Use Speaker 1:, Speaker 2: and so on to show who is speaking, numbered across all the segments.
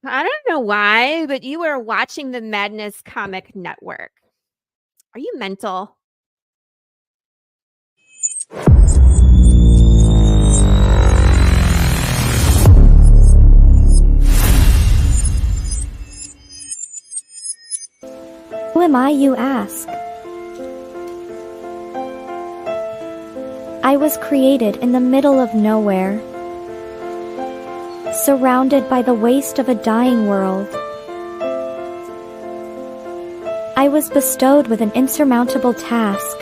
Speaker 1: I don't know why, but you are watching the Madness Comic Network. Are you mental?
Speaker 2: Who am I, you ask? I was created in the middle of nowhere, surrounded by the waste of a dying world. I was bestowed with an insurmountable task: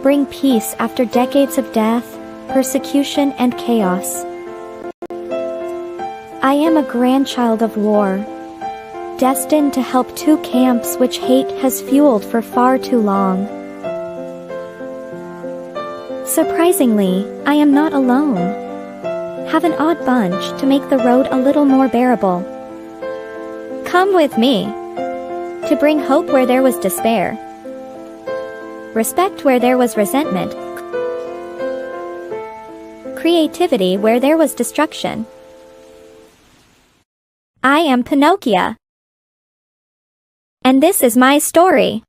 Speaker 2: bring peace after decades of death, persecution, and chaos. I am a grandchild of war, destined to help two camps which hate has fueled for far too long. Surprisingly, I am not alone. Have an odd bunch to make the road a little more bearable. Come with me, to bring hope where there was despair, respect where there was resentment, creativity where there was destruction. I am Pinocchio, and this is my story.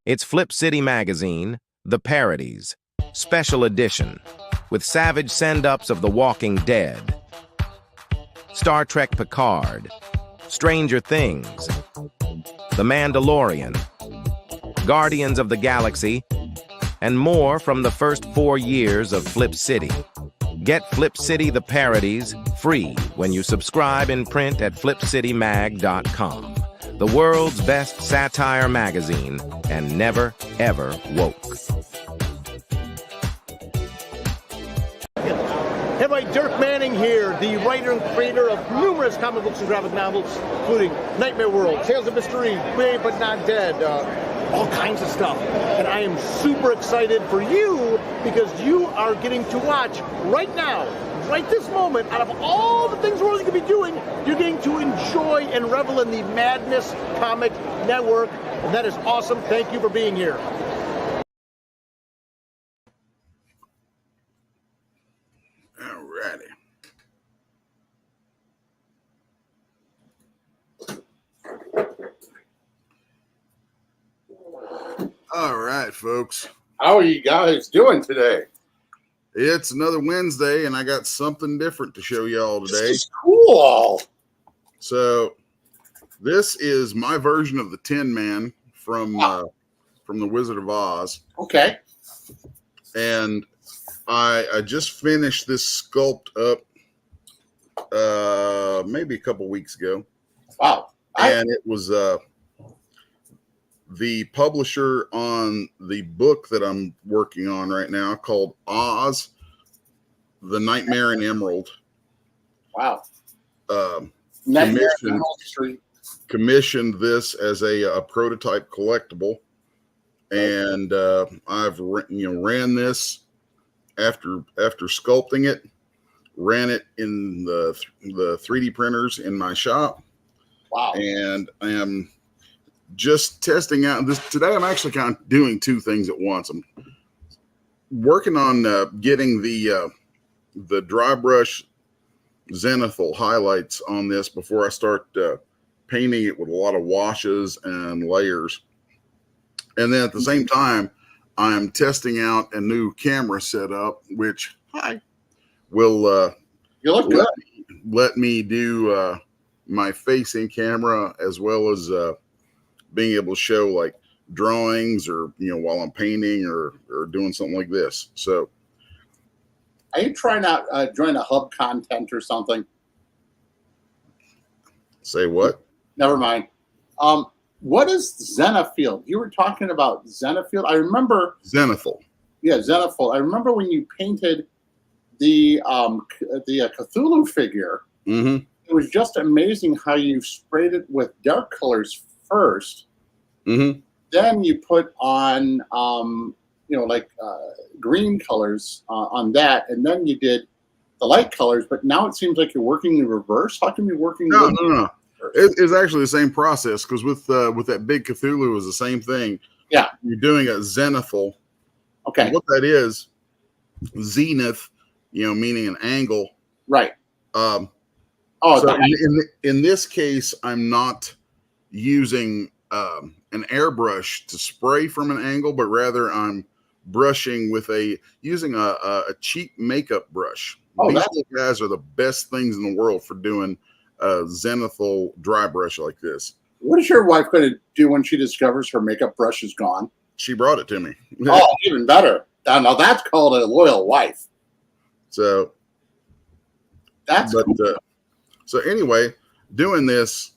Speaker 3: It's Flip City Magazine, The Parodies, Special Edition, with savage send-ups of The Walking Dead, Star Trek Picard, Stranger Things, The Mandalorian, Guardians of the Galaxy, and more from the first 4 years of Flip City. Get Flip City The Parodies free when you subscribe in print at flipcitymag.com. The world's best satire magazine, and never, ever woke.
Speaker 4: Hey, everybody, Dirk Manning here, the writer and creator of numerous comic books and graphic novels, including Nightmare World, Tales of Mystery, Brave But Not Dead, all kinds of stuff. And I am super excited for you because you are getting to watch right now, right this moment, out of all the things we're really going to be doing, you're getting to enjoy and revel in the Madness Comic Network. And that is awesome. Thank you for being here.
Speaker 5: Alrighty. All right, folks.
Speaker 6: How are you guys doing today?
Speaker 5: It's another Wednesday, and I got something different to show y'all today.
Speaker 6: This is cool.
Speaker 5: So, this is my version of the Tin Man from the Wizard of Oz.
Speaker 6: Okay.
Speaker 5: And I just finished this sculpt up maybe a couple weeks ago.
Speaker 6: Wow.
Speaker 5: And it was the publisher on the book that I'm working on right now called Oz, The Nightmare in Emerald.
Speaker 6: Wow.
Speaker 5: Commissioned this as a prototype collectible, and I've ran this after sculpting it, ran it in the 3D printers in my shop.
Speaker 6: Wow.
Speaker 5: And I am just testing out this today. I'm actually kind of doing two things at once. I'm working on getting the dry brush zenithal highlights on this before I start painting it with a lot of washes and layers. And then at the same time, I'm testing out a new camera setup, which will
Speaker 6: you look good.
Speaker 5: Let me do my facing camera as well as being able to show like drawings or while I'm painting or doing something like this. So
Speaker 6: are you trying out join a hub content or something?
Speaker 5: Say what?
Speaker 6: Never mind. What is Zenithal? You were talking about Zenithal. I remember
Speaker 5: Zenithal.
Speaker 6: Yeah, Zenithal. I remember when you painted the Cthulhu figure.
Speaker 5: Mm-hmm.
Speaker 6: It was just amazing how you sprayed it with dark colors first.
Speaker 5: Mm-hmm.
Speaker 6: Then you put on green colors on that, and then you did the light colors. But now it seems like you're working in reverse. How come you're working?
Speaker 5: No. It's actually the same process because with that big Cthulhu, it was the same thing.
Speaker 6: Yeah,
Speaker 5: you're doing a zenithal.
Speaker 6: Okay,
Speaker 5: and what that is, zenith, meaning an angle.
Speaker 6: Right.
Speaker 5: So in this case, I'm not using an airbrush to spray from an angle, but rather I'm brushing using a cheap makeup brush. These guys are the best things in the world for doing a zenithal dry brush like this.
Speaker 6: What is your wife going to do when she discovers her makeup brush is gone?
Speaker 5: She brought it to me.
Speaker 6: Oh, even better. Now that's called a loyal wife.
Speaker 5: So
Speaker 6: that's cool.
Speaker 5: So anyway, doing this,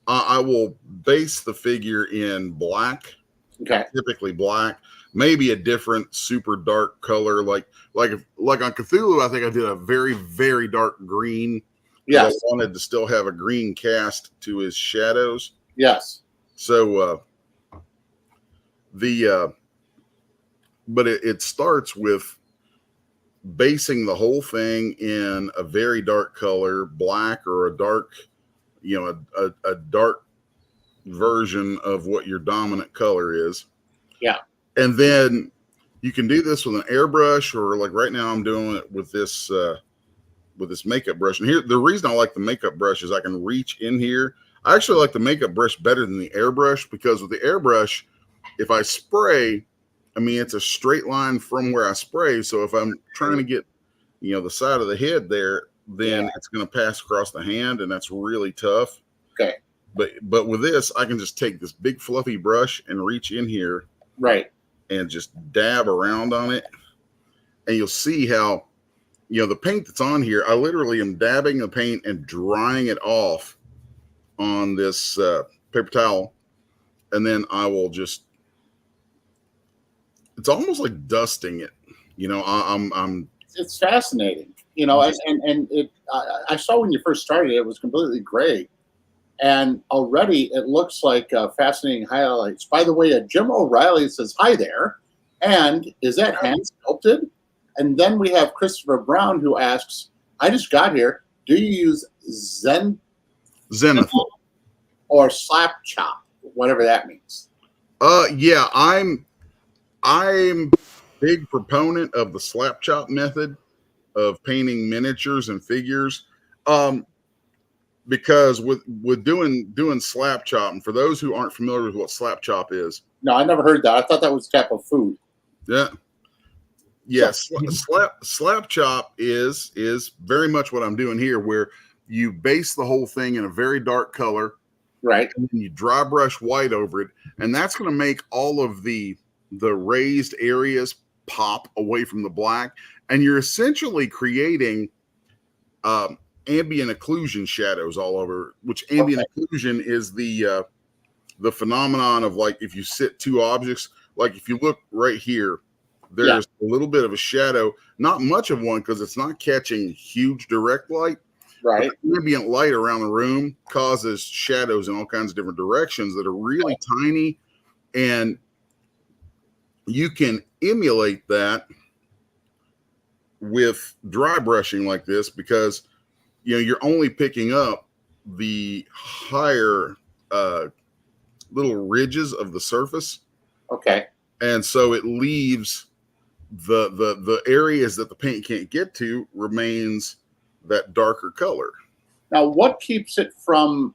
Speaker 5: I will base the figure in black.
Speaker 6: Okay.
Speaker 5: Typically black, maybe a different super dark color. Like on Cthulhu, I think I did a very, very dark green.
Speaker 6: Yes.
Speaker 5: I wanted to still have a green cast to his shadows.
Speaker 6: Yes.
Speaker 5: So but it starts with basing the whole thing in a very dark color, black, or a dark, a dark version of what your dominant color is.
Speaker 6: Yeah.
Speaker 5: And then you can do this with an airbrush, or like right now I'm doing it with this makeup brush. And here, the reason I like the makeup brush is I can reach in here. I actually like the makeup brush better than the airbrush because with the airbrush, if I spray, I mean, it's a straight line from where I spray. So if I'm trying to get, the side of the head there, then it's going to pass across the hand, and that's really tough.
Speaker 6: Okay.
Speaker 5: But with this, I can just take this big fluffy brush and reach in here.
Speaker 6: Right.
Speaker 5: And just dab around on it. And you'll see how, the paint that's on here, I literally am dabbing the paint and drying it off on this paper towel. And then I will just, it's almost like dusting it.
Speaker 6: It's fascinating, and I saw when you first started, it was completely gray. And already it looks like fascinating highlights. By the way, Jim O'Reilly says, hi there. And is that hand sculpted? And then we have Christopher Brown who asks, I just got here. Do you use Zenith or slap chop, whatever that means?
Speaker 5: Yeah, I'm big proponent of the slap chop method of painting miniatures and figures. Because with doing slap chop, and for those who aren't familiar with what slap chop is,
Speaker 6: no, I never heard that. I thought that was a type of food.
Speaker 5: Slap chop is very much what I'm doing here, where you base the whole thing in a very dark color,
Speaker 6: right?
Speaker 5: And then you dry brush white over it, and that's going to make all of the raised areas pop away from the black, and you're essentially creating ambient occlusion shadows all over, which ambient occlusion is the phenomenon of, like, if you sit two objects, like if you look right here, there's a little bit of a shadow, not much of one because it's not catching huge direct light.
Speaker 6: Right.
Speaker 5: Ambient light around the room causes shadows in all kinds of different directions that are really tiny, and you can emulate that with dry brushing like this, because you're only picking up the higher little ridges of the surface.
Speaker 6: Okay.
Speaker 5: And so it leaves the areas that the paint can't get to remains that darker color.
Speaker 6: Now, what keeps it from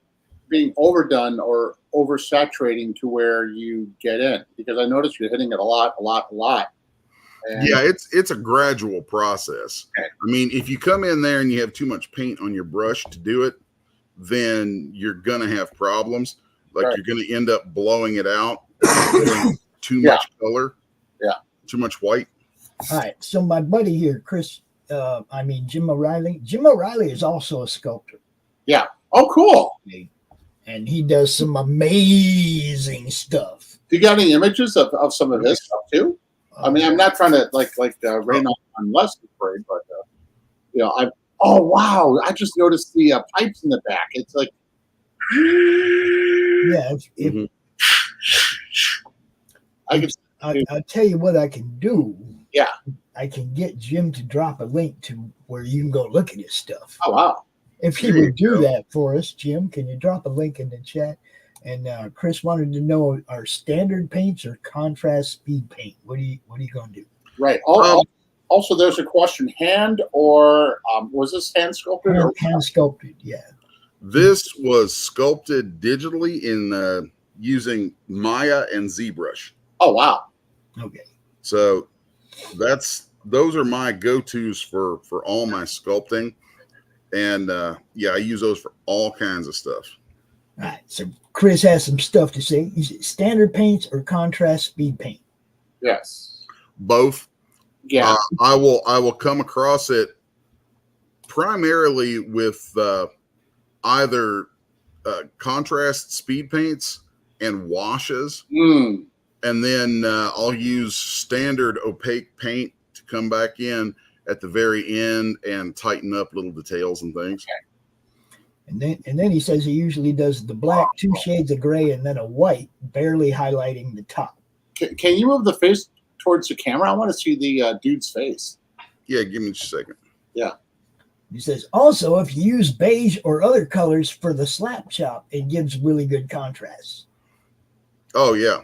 Speaker 6: being overdone or oversaturating to where you get in? Because I noticed you're hitting it a lot. And
Speaker 5: yeah, it's a gradual process.
Speaker 6: Okay.
Speaker 5: I mean, if you come in there and you have too much paint on your brush to do it, then you're going to have problems. Like you're going to end up blowing it out, too much color, too much white.
Speaker 7: All right, so my buddy here, Jim O'Reilly. Jim O'Reilly is also a sculptor.
Speaker 6: Yeah. Oh, cool.
Speaker 7: And he does some amazing stuff.
Speaker 6: Do you got any images of some of his stuff too? I mean, I'm not trying to rain on Leslie Parade, but oh wow! I just noticed the pipes in the back. It's like,
Speaker 7: I'll tell you what I can do.
Speaker 6: Yeah,
Speaker 7: I can get Jim to drop a link to where you can go look at his stuff.
Speaker 6: Oh wow!
Speaker 7: If he would do that for us, Jim, can you drop a link in the chat? And Chris wanted to know, are standard paints or contrast speed paint? What are you going to do?
Speaker 6: Right. Also, there's a question: hand or was this hand sculpted?
Speaker 7: Hand sculpted, yeah.
Speaker 5: This was sculpted digitally in using Maya and ZBrush.
Speaker 6: Oh wow!
Speaker 7: Okay.
Speaker 5: So those are my go-tos for all my sculpting, and I use those for all kinds of stuff.
Speaker 7: All right, so Chris has some stuff to say. Is it standard paints or contrast speed paint?
Speaker 6: Yes.
Speaker 5: Both.
Speaker 6: Yeah.
Speaker 5: I will come across it primarily with either contrast speed paints and washes.
Speaker 6: Mm.
Speaker 5: And then I'll use standard opaque paint to come back in at the very end and tighten up little details and things.
Speaker 6: Okay.
Speaker 7: And then he says he usually does the black, 2 shades of gray, and then a white, barely highlighting the top.
Speaker 6: Can you move the face towards the camera? I want to see the dude's face.
Speaker 5: Yeah, give me just a second.
Speaker 6: Yeah.
Speaker 7: He says, also, if you use beige or other colors for the slap chop, it gives really good contrast.
Speaker 5: Oh, yeah.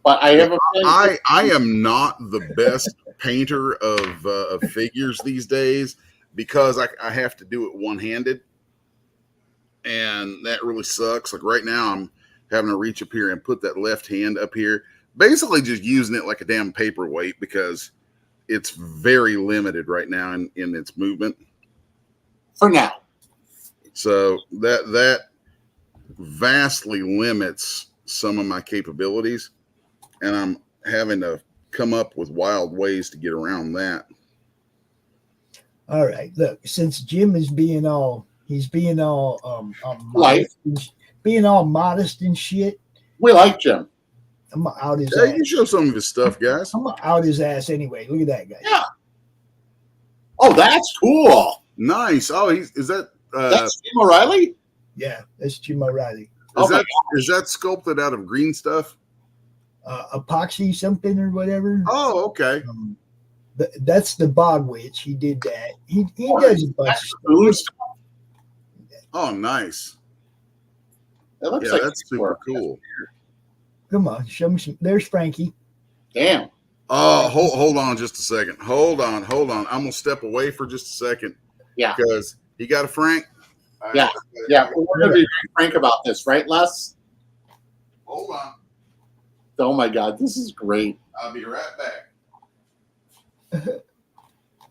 Speaker 6: But I have
Speaker 5: I am not the best painter of figures these days because I have to do it one-handed. And that really sucks. Like right now, I'm having to reach up here and put that left hand up here, basically just using it like a damn paperweight because it's very limited right now in its movement.
Speaker 6: For now.
Speaker 5: So that vastly limits some of my capabilities, and I'm having to come up with wild ways to get around that.
Speaker 7: All right, look, since Jim is being all
Speaker 6: Life.
Speaker 7: being all modest and shit,
Speaker 6: We like Jim.
Speaker 7: I'm out his
Speaker 5: Yeah, you
Speaker 7: ass.
Speaker 5: can show some of his stuff, guys.
Speaker 7: I'm out his ass anyway. Look at that guy.
Speaker 6: Yeah. Oh, that's cool.
Speaker 5: Nice. Oh, is that
Speaker 6: That's Jim O'Reilly?
Speaker 7: Yeah, that's Jim O'Reilly.
Speaker 5: is that sculpted out of green stuff?
Speaker 7: Epoxy something or whatever.
Speaker 5: Oh, okay.
Speaker 7: That's the Bog Witch. He did that. He does a bunch of stuff.
Speaker 6: Food stuff.
Speaker 5: Oh, nice.
Speaker 6: It looks
Speaker 5: Yeah,
Speaker 6: like
Speaker 5: that's super cool.
Speaker 7: Come on, show me some. There's Frankie.
Speaker 6: Damn.
Speaker 5: Oh, hold on just a second. Hold on. I'm gonna step away for just a second.
Speaker 6: Yeah.
Speaker 5: Because you got a Frank.
Speaker 6: Yeah. Yeah. We're gonna be very frank about this, right, Les?
Speaker 5: Hold on.
Speaker 6: Oh my God, this is great.
Speaker 5: I'll be right back.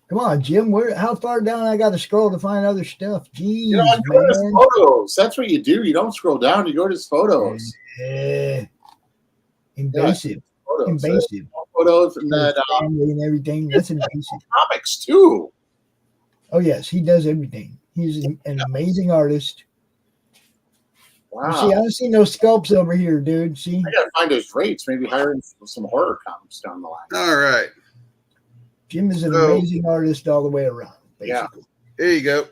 Speaker 7: Come on, Jim. How far down I got to scroll to find other stuff? Jeez,
Speaker 6: You know, I go to his
Speaker 7: man.
Speaker 6: photos. That's what you do. You don't scroll down. You go to his photos.
Speaker 7: Invasive.
Speaker 6: Photos.
Speaker 7: Invasive.
Speaker 6: Photos and then
Speaker 7: Family and everything. That's invasive.
Speaker 6: comics too.
Speaker 7: Oh yes, he does everything. He's an amazing artist.
Speaker 6: Wow.
Speaker 7: See, I don't see no sculpts over here, dude. See,
Speaker 6: I gotta find his rates. Maybe hire him for some horror comics down the line.
Speaker 5: All right.
Speaker 7: Jim is an
Speaker 5: So-
Speaker 7: amazing artist all the way around. Basically.
Speaker 5: Here you go.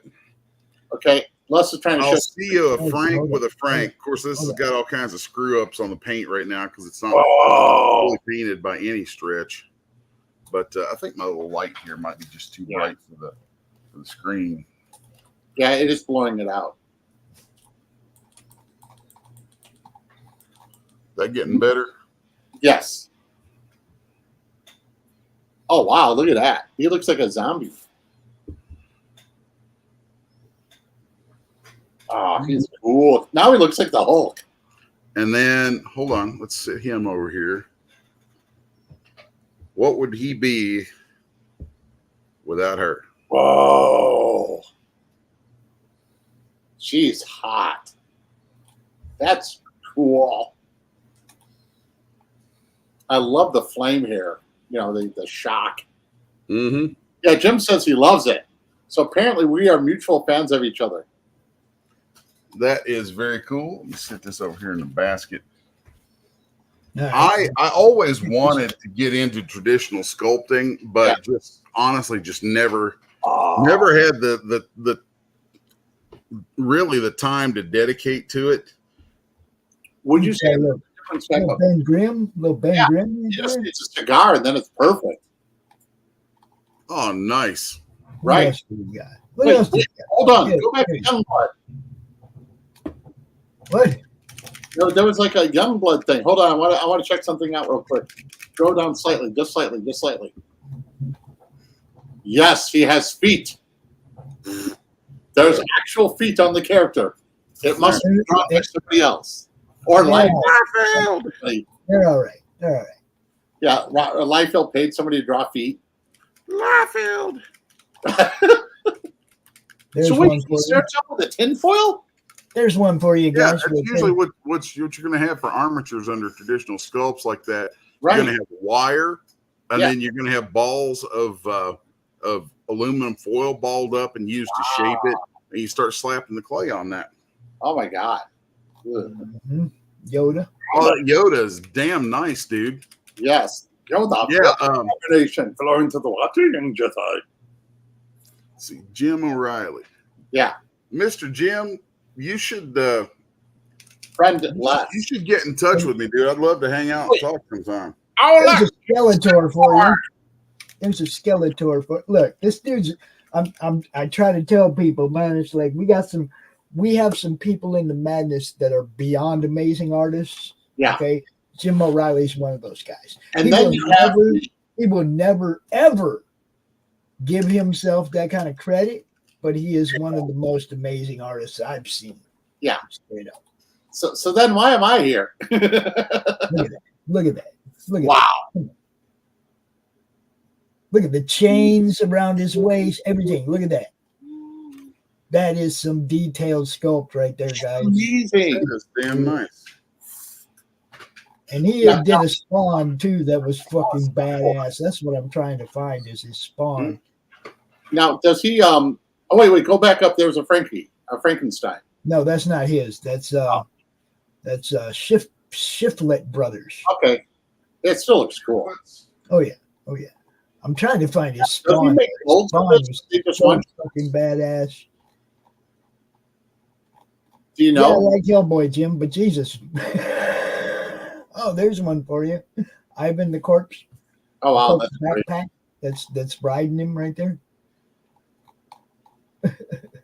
Speaker 6: Okay, Les is trying to
Speaker 5: I'll
Speaker 6: show.
Speaker 5: see you a
Speaker 7: Hold
Speaker 5: Frank
Speaker 7: on.
Speaker 5: with a Frank. Of course, this has
Speaker 7: Hold
Speaker 5: got all kinds of screw ups on the paint right now because it's not
Speaker 6: Oh,
Speaker 5: fully painted by any stretch. But I think my little light here might be just too bright for the screen.
Speaker 6: yeah, it is blowing it out.
Speaker 5: That getting better?
Speaker 6: Yes. Oh wow, look at that. He looks like a zombie. Oh, he's cool. Now he looks like the Hulk.
Speaker 5: And then, hold on, let's sit him over here. What would he be without her?
Speaker 6: Whoa. She's hot. That's cool. I love the flame here. You know, the shock.
Speaker 5: Mm-hmm.
Speaker 6: Yeah, Jim says he loves it. So apparently we are mutual fans of each other.
Speaker 5: That is very cool. Let me sit this over here in the basket.
Speaker 7: All right.
Speaker 5: I always wanted to get into traditional sculpting, but just honestly just never had the really the time to dedicate to it.
Speaker 6: Would you say
Speaker 7: Little Ben Grimm,
Speaker 6: Yeah.
Speaker 7: Grimm. right
Speaker 6: Just,
Speaker 7: there?
Speaker 6: it's a cigar and then it's perfect.
Speaker 5: Oh, nice.
Speaker 7: What
Speaker 6: Right.
Speaker 7: else do we got? What
Speaker 6: Wait,
Speaker 7: else do we got?
Speaker 6: Hold on.
Speaker 7: Yeah,
Speaker 6: Go back to
Speaker 7: yeah.
Speaker 6: Youngblood.
Speaker 7: What?
Speaker 6: There was like a Youngblood thing. Hold on. I want to check something out real quick. Go down slightly. Just slightly. Just slightly. Yes, he has feet. There's actual feet on the character. It must be drawn by somebody else. Or
Speaker 7: Yeah.
Speaker 6: Liefeld.
Speaker 7: They're all right. They're all right.
Speaker 6: Yeah, Liefeld paid somebody to draw feet.
Speaker 5: Liefeld.
Speaker 7: There's
Speaker 6: So
Speaker 7: one
Speaker 6: wait,
Speaker 7: for
Speaker 6: he
Speaker 7: you.
Speaker 6: starts up with a tinfoil?
Speaker 7: There's one for you
Speaker 5: Yeah,
Speaker 7: guys.
Speaker 5: that's usually what you're going to have for armatures under traditional sculpts like that.
Speaker 6: Right.
Speaker 5: You're going to have wire, and
Speaker 6: Yeah.
Speaker 5: then you're going to have balls of aluminum foil balled up and used to shape it, and you start slapping the clay on that.
Speaker 6: Oh my God.
Speaker 7: Mhm. Yoda.
Speaker 5: Oh, that Yoda is damn nice, dude.
Speaker 6: Yes. Go the
Speaker 5: Yeah.
Speaker 6: combination flowing to the water and Jedi.
Speaker 5: Let's see, Jim O'Reilly.
Speaker 6: Yeah.
Speaker 5: Mr. Jim, you should
Speaker 6: Friend Les.
Speaker 5: you should get in touch with me, dude. I'd love to hang out and talk sometime.
Speaker 7: There's a Skeletor for you. There's a Skeletor for. Look, this dude's. I try to tell people, man. It's like we have some people in the madness that are beyond amazing artists.
Speaker 6: Yeah.
Speaker 7: Okay. Jim O'Reilly's one of those guys.
Speaker 6: And
Speaker 7: He
Speaker 6: then
Speaker 7: will
Speaker 6: you have
Speaker 7: he will never ever give himself that kind of credit, but he is one of the most amazing artists I've seen.
Speaker 6: Yeah.
Speaker 7: Straight up.
Speaker 6: So then why am I here?
Speaker 7: Look at that. Look at that. Look at
Speaker 6: Wow.
Speaker 7: that. Look at the chains around his waist, everything. Look at that. That is some detailed sculpt right there, guys.
Speaker 6: Amazing.
Speaker 5: That is damn nice.
Speaker 7: And he did a Spawn too that was fucking badass. That's what I'm trying to find is his Spawn.
Speaker 6: Now, does he oh wait, go back up. There's a Frankenstein.
Speaker 7: No, that's not his. That's Shiftlet Brothers.
Speaker 6: Okay. It still looks cool.
Speaker 7: Oh yeah. I'm trying to find his
Speaker 6: Does he
Speaker 7: Spawn.
Speaker 6: make molds
Speaker 7: Spawn
Speaker 6: of this?
Speaker 7: was
Speaker 6: They just
Speaker 7: so
Speaker 6: want-
Speaker 7: fucking badass.
Speaker 6: Do you
Speaker 7: Yeah, I
Speaker 6: know?
Speaker 7: like Hellboy, Jim, but Jesus. Oh, there's one for you. Ivan the Corpse.
Speaker 6: Oh wow, that's great.
Speaker 7: Backpack. That's riding him right there.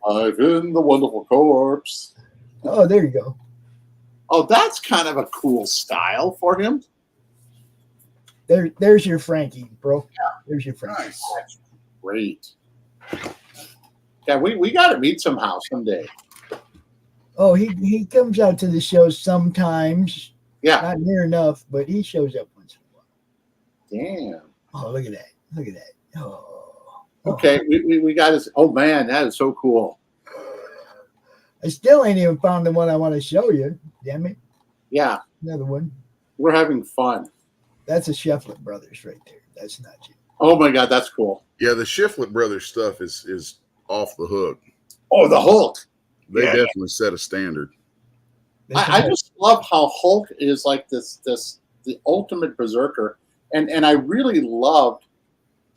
Speaker 6: Ivan the Wonderful Corpse.
Speaker 7: Oh, there you go.
Speaker 6: Oh, that's kind of a cool style for him.
Speaker 7: There's your Frankie, bro.
Speaker 6: Yeah.
Speaker 7: There's your Frankie.
Speaker 5: Nice.
Speaker 6: That's great. Yeah, we got to meet somehow someday.
Speaker 7: Oh, he comes out to the show sometimes.
Speaker 6: Yeah.
Speaker 7: Not near enough, but he shows up once in a while.
Speaker 6: Damn.
Speaker 7: Oh, look at that. Look at that. Oh.
Speaker 6: Okay, we got his. Oh man, that is so cool.
Speaker 7: I still ain't even found the one I want to show you. Damn it.
Speaker 6: Yeah,
Speaker 7: Another one.
Speaker 6: we're having fun.
Speaker 7: That's a Shefflet Brothers right there. That's not you.
Speaker 6: Oh my god, that's cool.
Speaker 5: Yeah, the Shiflet Brothers stuff is off the hook.
Speaker 6: Oh, the Hulk.
Speaker 5: They
Speaker 6: Yeah.
Speaker 5: definitely set a standard.
Speaker 6: I just love how Hulk is like the ultimate berserker, and I really loved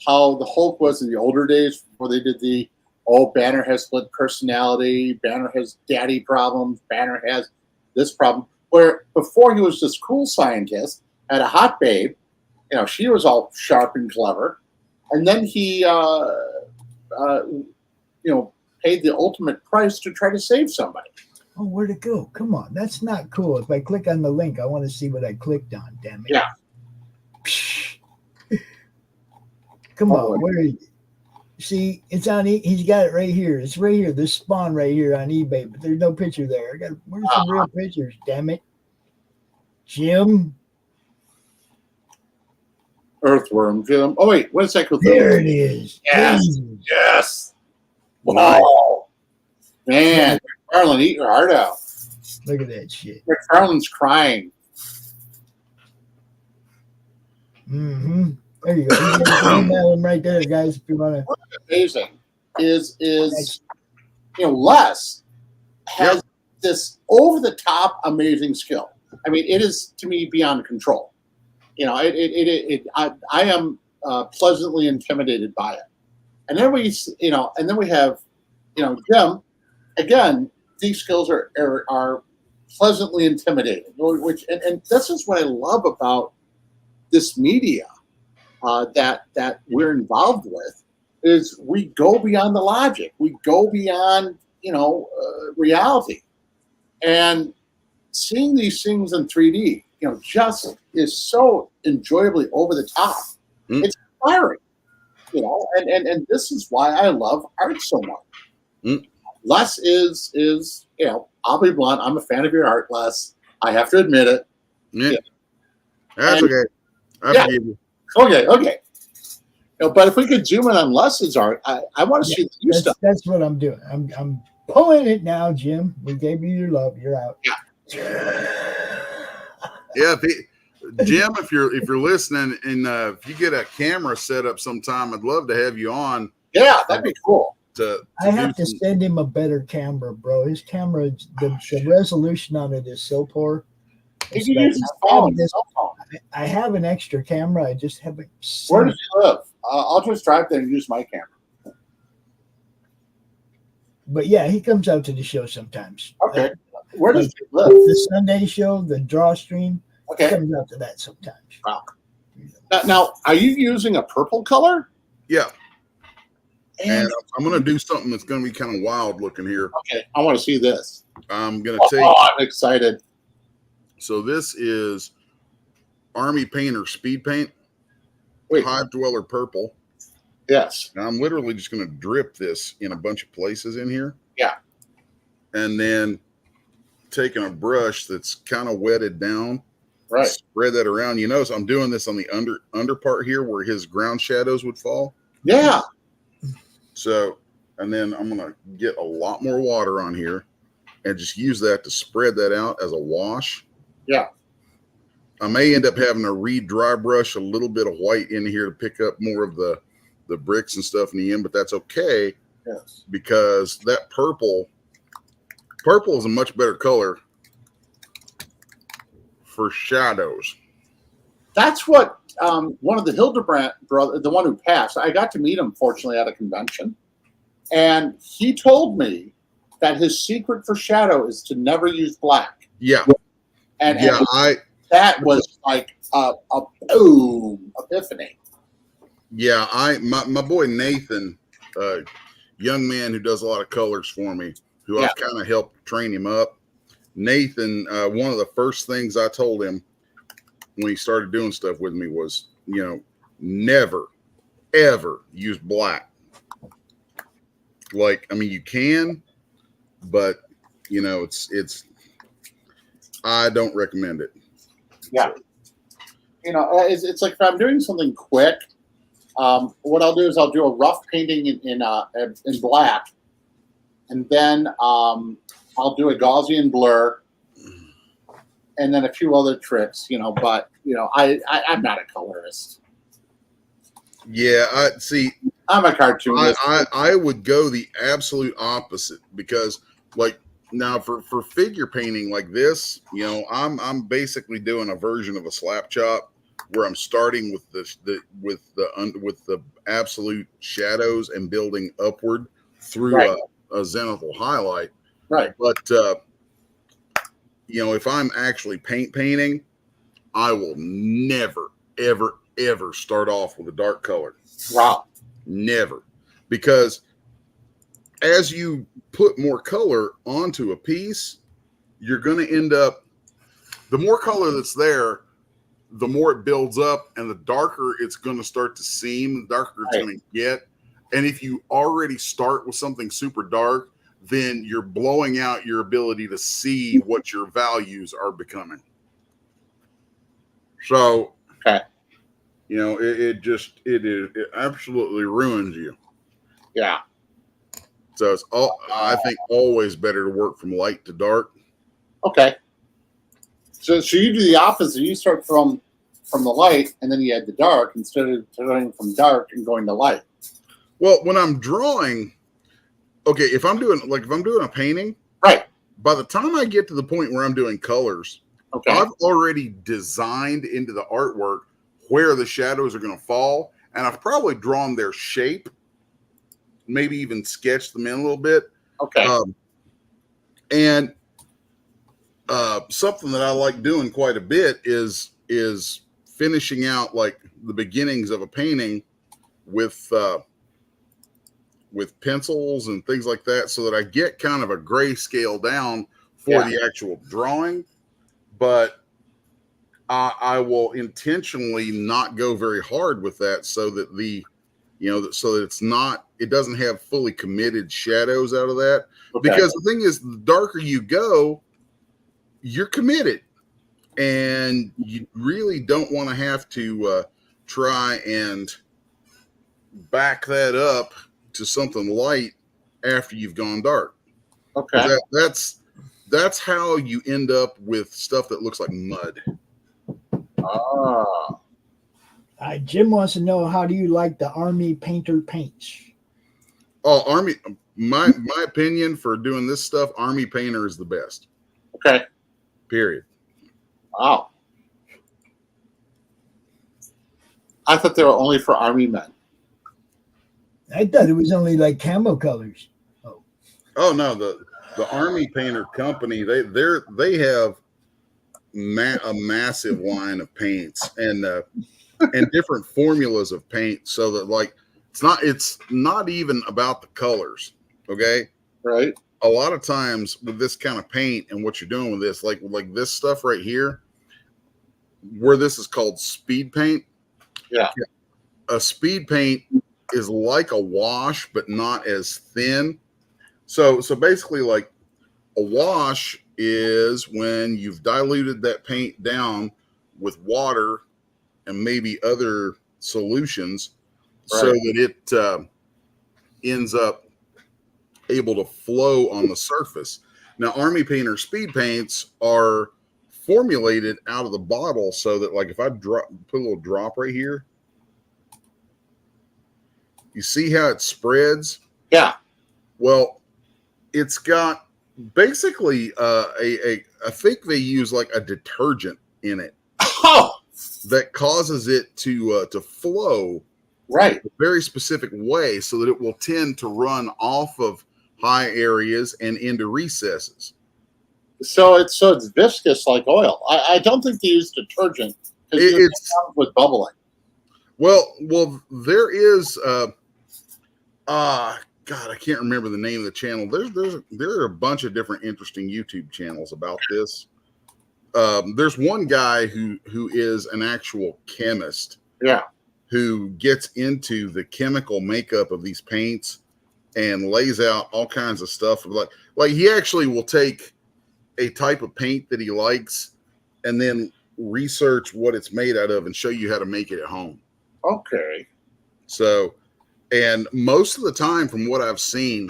Speaker 6: how the Hulk was in the older days before they did the Banner has split personality, Banner has daddy problems, Banner has this problem. Where before he was this cool scientist, had a hot babe, she was all sharp and clever, and then he paid the ultimate price to try to save somebody.
Speaker 7: Oh, where'd it go? Come on. That's not cool. If I click on the link, I want to see what I clicked on. Damn it.
Speaker 6: Yeah.
Speaker 7: Come on. Where are you? See, it's on. He's got it right here. It's right here. This Spawn right here on eBay, but there's no picture there. Where's some real pictures? Damn it, Jim.
Speaker 6: Earthworm, Jim. Oh wait, what is that called?
Speaker 7: There it is.
Speaker 6: Yes.
Speaker 7: Jesus.
Speaker 6: Yes. Wow. Man, McFarlane, eat your heart out.
Speaker 7: Look at that shit.
Speaker 6: McFarlane's crying.
Speaker 7: Mm-hmm. There you go. You can email him right there, guys, if you want to.
Speaker 6: What's amazing is Les has this over the top amazing skill. I mean, it is to me beyond control. I am pleasantly intimidated by it. And then we have Jim. Again, these skills are pleasantly intimidating. Which and this is what I love about this media that we're involved with is we go beyond the logic. We go beyond reality, and seeing these things in 3D, just is so enjoyably over the top. It's inspiring, and this is why I love art so much. Les is I'll be blunt. I'm a fan of your art, Les. I have to admit it.
Speaker 5: Yeah. That's okay. I forgive you.
Speaker 6: Okay. But if we could zoom in on Les's art, I want to see the new stuff.
Speaker 7: That's what I'm doing. I'm pulling it now, Jim. We gave you your love. You're out.
Speaker 5: Yeah, Jim, if you're listening, and if you get a camera set up sometime, I'd love to have you on.
Speaker 6: Yeah, that'd be cool.
Speaker 7: I have to send him a better camera, bro. His camera, the resolution on it is so poor.
Speaker 6: He can use his phone.
Speaker 7: I have an extra camera. I just haven't.
Speaker 6: Where does he live? I'll just drive there and use my camera.
Speaker 7: But yeah, he comes out to the show sometimes.
Speaker 6: Okay. Where does he live?
Speaker 7: The Sunday show, the draw stream.
Speaker 6: Okay.
Speaker 7: He comes out to that sometimes.
Speaker 6: Wow. Now, are you using a purple color?
Speaker 5: Yeah. And I'm going to do something that's going to be kind of wild looking here.
Speaker 6: Okay. I want to see this.
Speaker 5: I'm going to take.
Speaker 6: Oh, I'm excited.
Speaker 5: So this is Army Painter Speed Paint.
Speaker 6: Wait.
Speaker 5: Hive Dweller Purple.
Speaker 6: Yes.
Speaker 5: And I'm literally just going to drip this in a bunch of places in here.
Speaker 6: Yeah.
Speaker 5: And then taking a brush that's kind of wetted down,
Speaker 6: Right.
Speaker 5: spread that around. You notice I'm doing this on the under part here where his ground shadows would fall.
Speaker 6: Yeah.
Speaker 5: So, and then I'm going to get a lot more water on here and just use that to spread that out as a wash.
Speaker 6: Yeah.
Speaker 5: I may end up having to re-dry brush a little bit of white in here to pick up more of the bricks and stuff in the end, but that's okay.
Speaker 6: Yes.
Speaker 5: Because that purple is a much better color for shadows.
Speaker 6: That's what one of the Hildebrandt brother, the one who passed, I got to meet him fortunately at a convention, and he told me that his secret for shadow is to never use black.
Speaker 5: Yeah.
Speaker 6: And that was like a boom epiphany.
Speaker 5: Yeah, my boy Nathan, young man who does a lot of colors for me, who I've kind of helped train him up. Nathan, one of the first things I told him when he started doing stuff with me was, never, ever use black. Like, I mean, you can, but it's I don't recommend it.
Speaker 6: Yeah. It's like if I'm doing something quick, what I'll do is I'll do a rough painting in black, and then I'll do a Gaussian blur, and then a few other tricks, but I'm not a colorist.
Speaker 5: Yeah,
Speaker 6: I'm a cartoonist.
Speaker 5: I would go the absolute opposite, because like now for figure painting like this, I'm basically doing a version of a slap chop where I'm starting with the absolute shadows and building upward through a zenithal highlight.
Speaker 6: Right.
Speaker 5: But if I'm actually painting, I will never, ever, ever start off with a dark color.
Speaker 6: Wow.
Speaker 5: Never. Because as you put more color onto a piece, you're going to end up, the more color that's there, the more it builds up, and the darker it's going to start to seem, the darker it's going to get. And if you already start with something super dark, then you're blowing out your ability to see what your values are becoming. So, it absolutely ruins you.
Speaker 6: Yeah.
Speaker 5: So it's I think always better to work from light to dark.
Speaker 6: Okay. So you do the opposite. You start from the light, and then you add the dark instead of starting from dark and going to light.
Speaker 5: Well, when I'm drawing, if I'm doing a painting,
Speaker 6: right?
Speaker 5: By the time I get to the point where I'm doing colors, I've already designed into the artwork where the shadows are going to fall, and I've probably drawn their shape, maybe even sketched them in a little bit.
Speaker 6: Okay.
Speaker 5: And something that I like doing quite a bit is finishing out like the beginnings of a painting with pencils and things like that, so that I get kind of a grayscale down for the actual drawing. But I will intentionally not go very hard with that, so that it doesn't have fully committed shadows out of that. Okay. Because the thing is, the darker you go, you're committed, and you really don't want to have to try and back that up to something light after you've gone dark.
Speaker 6: Okay.
Speaker 5: That's how you end up with stuff that looks like mud.
Speaker 7: Jim wants to know, how do you like the Army Painter paints?
Speaker 5: Oh, Army, my opinion for doing this stuff, Army Painter is the best.
Speaker 6: Okay.
Speaker 5: Period.
Speaker 6: Wow. I thought they were only for Army men.
Speaker 7: I thought it was only like camo colors.
Speaker 5: Oh no, the Army Painter Company, they have a massive line of paints and different formulas of paint, so that like it's not even about the colors. Okay.
Speaker 6: Right.
Speaker 5: A lot of times with this kind of paint and what you're doing with this, like this stuff right here, where this is called speed paint.
Speaker 6: Yeah.
Speaker 5: A speed paint is like a wash, but not as thin. So basically, like a wash is when you've diluted that paint down with water and maybe other solutions, so that it ends up able to flow on the surface. Now, Army Painter speed paints are formulated out of the bottle so that, like, if I put a little drop right here, you see how it spreads?
Speaker 6: Yeah.
Speaker 5: Well, it's got basically I think they use like a detergent in it that causes it to flow
Speaker 6: right
Speaker 5: a very specific way, so that it will tend to run off of high areas and into recesses.
Speaker 6: So it's viscous like oil. I don't think they use detergent because it's with bubbling.
Speaker 5: Well, there is God, I can't remember the name of the channel. There are a bunch of different interesting YouTube channels about this. There's one guy who is an actual chemist.
Speaker 6: Yeah.
Speaker 5: Who gets into the chemical makeup of these paints and lays out all kinds of stuff. Like he actually will take a type of paint that he likes and then research what it's made out of and show you how to make it at home.
Speaker 6: Okay.
Speaker 5: So, and most of the time from what I've seen,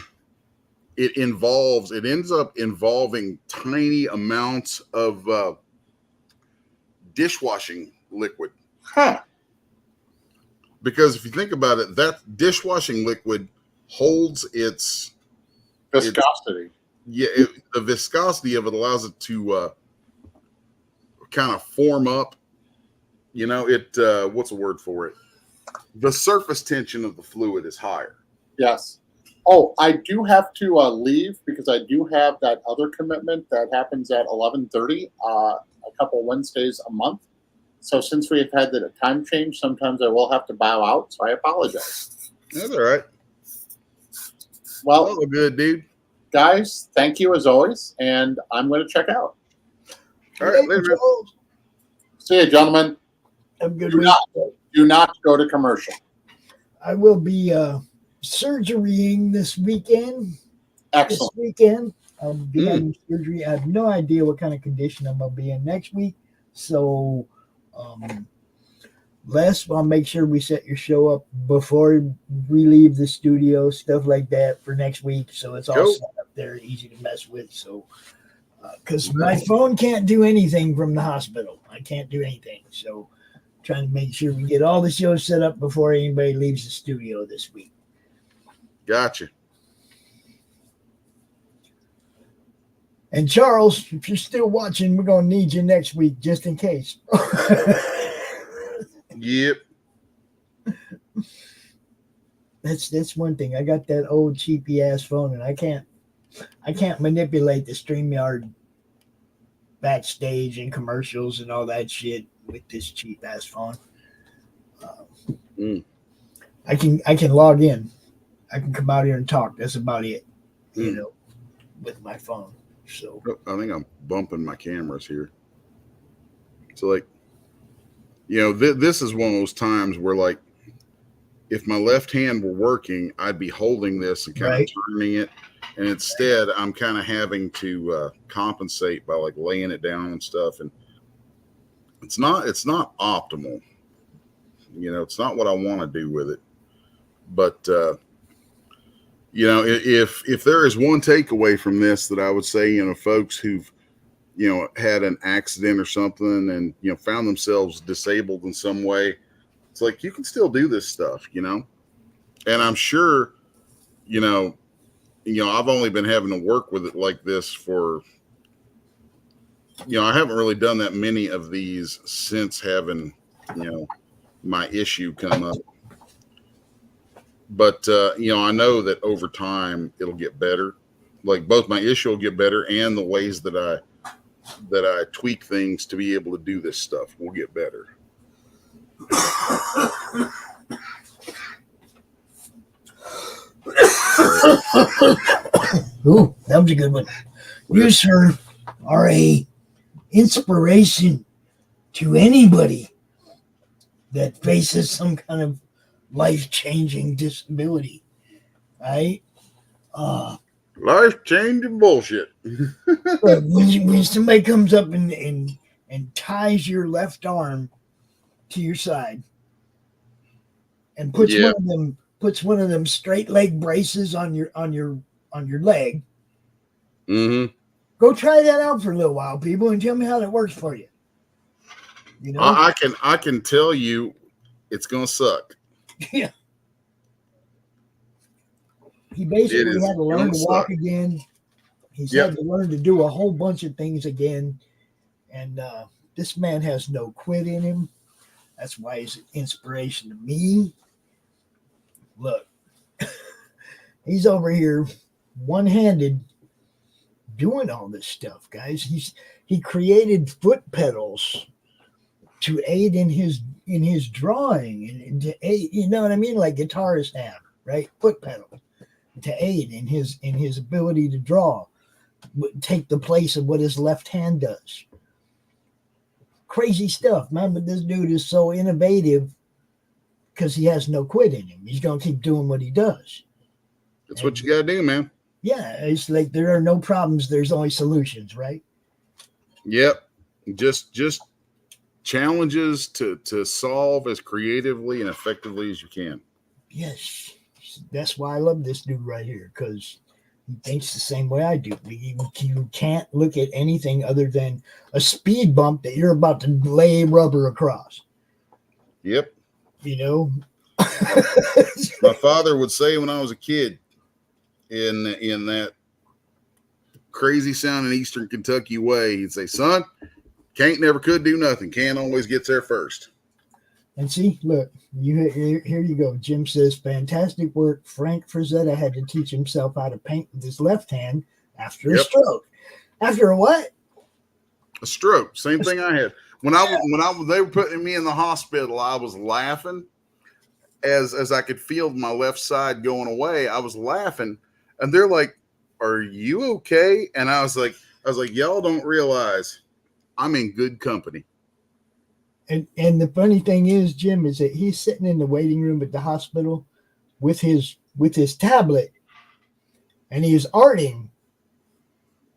Speaker 5: it ends up involving tiny amounts of dishwashing liquid.
Speaker 6: Huh.
Speaker 5: Because if you think about it, that dishwashing liquid holds its
Speaker 6: viscosity.
Speaker 5: The viscosity of it allows it to kind of form up. You know, what's the word for it? The surface tension of the fluid is higher.
Speaker 6: Yes. Oh, I do have to leave because I do have that other commitment that happens at 11:30, a couple Wednesdays a month. So since we have had the time change, sometimes I will have to bow out. So I apologize.
Speaker 5: That's all right.
Speaker 6: Well,
Speaker 5: good, dude.
Speaker 6: Guys, thank you as always, and I'm going to check out.
Speaker 5: All right, later.
Speaker 6: See you, gentlemen.
Speaker 7: Have a good
Speaker 6: week. Do not go to commercial.
Speaker 7: I will be surgerying this weekend.
Speaker 6: Excellent.
Speaker 7: This weekend, I'll be having surgery. I have no idea what kind of condition I'm going to be in next week. So, Les, I'll make sure we set your show up before we leave the studio, stuff like that for next week. So it's all set up there, easy to mess with. So, because my phone can't do anything from the hospital. I can't do anything. So, trying to make sure we get all the shows set up before anybody leaves the studio this week.
Speaker 5: Gotcha.
Speaker 7: And Charles, if you're still watching, we're going to need you next week just in case.
Speaker 5: Yep.
Speaker 7: That's one thing. I got that old cheapy ass phone, and I can't manipulate the StreamYard backstage and commercials and all that shit with this cheap ass phone. I can log in. I can come out here and talk. That's about it. You know, with my phone. So
Speaker 5: I think I'm bumping my cameras here. So, like, you know, this is one of those times where, like, if my left hand were working, I'd be holding this and kind of turning it. And instead, I'm kind of having to compensate by, like, laying it down and stuff. And it's not optimal. You know, it's not what I want to do with it. But, you know, if there is one takeaway from this that I would say, you know, folks who've, you know, had an accident or something and, you know, found themselves disabled in some way, it's like, you can still do this stuff, you know? And I'm sure, you know, I've only been having to work with it like this for, you know, I haven't really done that many of these since having, you know, my issue come up. But, you know, I know that over time it'll get better. Like, both my issue will get better and the ways that I tweak things to be able to do this stuff will get better.
Speaker 7: Ooh, that was a good one. You, sir, are a inspiration to anybody that faces some kind of life-changing disability, right?
Speaker 5: Life-changing bullshit.
Speaker 7: Look, when somebody comes up and ties your left arm to your side and puts one of them straight leg braces on your leg.
Speaker 5: Mm-hmm.
Speaker 7: Go try that out for a little while, people, and tell me how that works for you. You know,
Speaker 5: I can tell you, it's gonna suck.
Speaker 7: Yeah. He basically had to learn to walk again. He's had to learn to do a whole bunch of things again. And this man has no quit in him. That's why he's an inspiration to me. Look, he's over here one-handed doing all this stuff, guys. He created foot pedals to aid in his drawing and to aid, you know what I mean, like guitarists have, right? Foot pedals to aid in his ability to draw, take the place of what his left hand does. Crazy stuff, man. But this dude is so innovative because he has no quit in him. He's gonna keep doing what he does.
Speaker 5: That's what you gotta do, man.
Speaker 7: Yeah, it's like there are no problems, there's only solutions, right?
Speaker 5: Yep. Just challenges to solve as creatively and effectively as you can.
Speaker 7: Yes. That's why I love this dude right here, because he thinks the same way I do. You can't look at anything other than a speed bump that you're about to lay rubber across.
Speaker 5: Yep.
Speaker 7: You know?
Speaker 5: My father would say when I was a kid, in that crazy sounding Eastern Kentucky way, he'd say, "Son, can't never could do nothing. Can always gets there first." And
Speaker 7: see, look, here you go. Jim says, fantastic work. Frank Frazetta had to teach himself how to paint with his left hand after a stroke. After a what?
Speaker 5: A stroke. Same thing I had. When they were putting me in the hospital, I was laughing as I could feel my left side going away. I was laughing, and they're like, "Are you okay?" And I was like, "Y'all don't realize I'm in good company."
Speaker 7: And the funny thing is, Jim, is that he's sitting in the waiting room at the hospital with his tablet, and he was arting.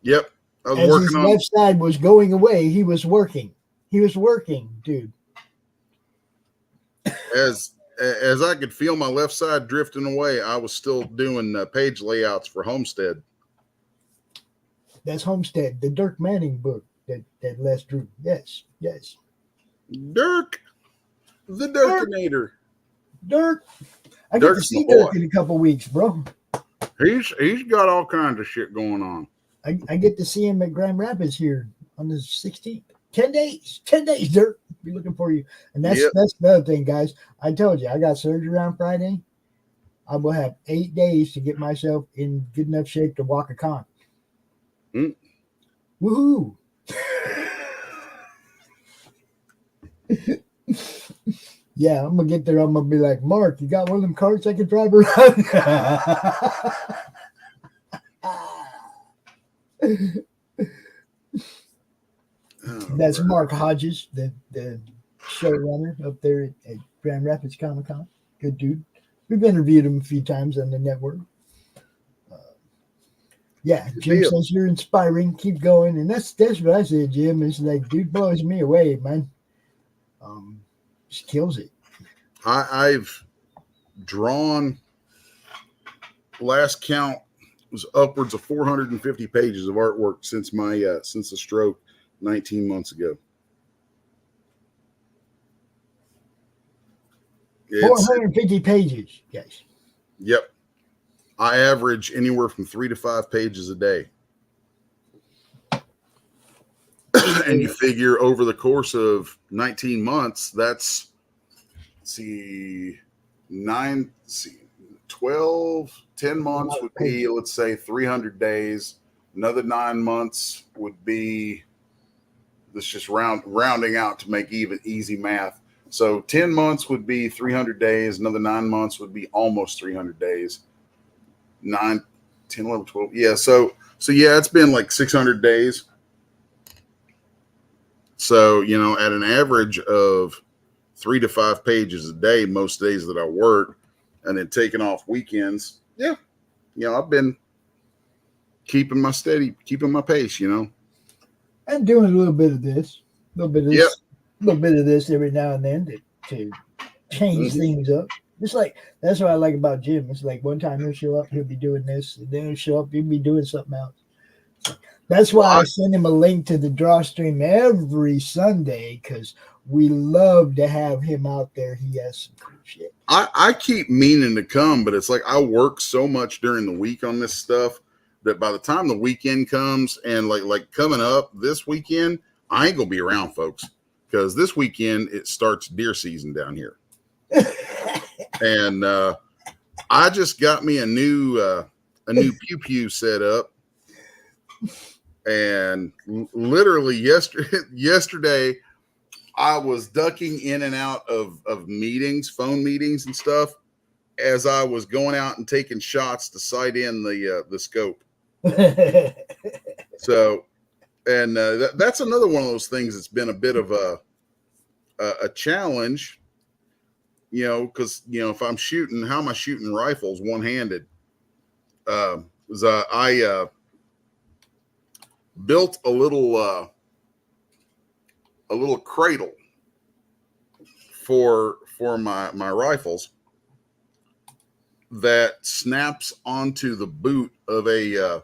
Speaker 5: Yep, I was
Speaker 7: as
Speaker 5: working
Speaker 7: his
Speaker 5: on
Speaker 7: left side was going away. He was working. He was working, dude.
Speaker 5: As I could feel my left side drifting away, I was still doing page layouts for Homestead.
Speaker 7: That's Homestead, the Dirk Manning book that Les drew. Yes.
Speaker 5: Dirk, the Dirkinator.
Speaker 7: Dirk. I get to see Dirk in a couple weeks, bro.
Speaker 5: He's got all kinds of shit going on.
Speaker 7: I get to see him at Grand Rapids here on the 16th. 10 days, Dirk. Be looking for you. And that's the other thing, guys. I told you, I got surgery on Friday. I will have 8 days to get myself in good enough shape to walk a con. Woohoo! Yeah, I'm gonna get there. I'm gonna be like, Mark, you got one of them carts I can drive around? That's Mark Hodges, the showrunner up there at Grand Rapids Comic Con. Good dude. We've interviewed him a few times on the network. Yeah, Jim says you're inspiring. Keep going, and that's what I said, Jim. It's like, dude blows me away, man. Just kills it.
Speaker 5: I've drawn, last count was upwards of 450 pages of artwork since the stroke 19 months ago.
Speaker 7: 450 pages, guys.
Speaker 5: Yep. I average anywhere from 3 to 5 pages a day. And you figure over the course of 19 months, that's, 10 months would be, let's say, 300 days. Another 9 months would be, let's just rounding out to make easy math. So 10 months would be 300 days. Another 9 months would be almost 300 days. 9, 10, 11, 12. Yeah. So yeah, it's been like 600 days. So, at an average of 3 to 5 pages a day, most days that I work, and then taking off weekends. Yeah. I've been keeping my pace, you know.
Speaker 7: And doing a little bit of this, a little bit of this, a little bit of this every now and then to change things up. It's like, that's what I like about Jim. It's like one time he'll show up, he'll be doing this, and then he'll show up, he'll be doing something else. That's why I send him a link to the draw stream every Sunday, because we love to have him out there. He has some cool shit.
Speaker 5: I keep meaning to come, but it's like I work so much during the week on this stuff that by the time the weekend comes, and like coming up this weekend, I ain't gonna be around, folks, because this weekend it starts deer season down here. And I just got me a new pew pew set up, and literally yesterday I was ducking in and out of meetings, phone meetings and stuff, as I was going out and taking shots to sight in the scope. So, and that's another one of those things that's been a bit of a challenge, you know, because, you know, if I'm shooting, how am I shooting rifles one-handed? I built a little cradle for my rifles that snaps onto the boot of the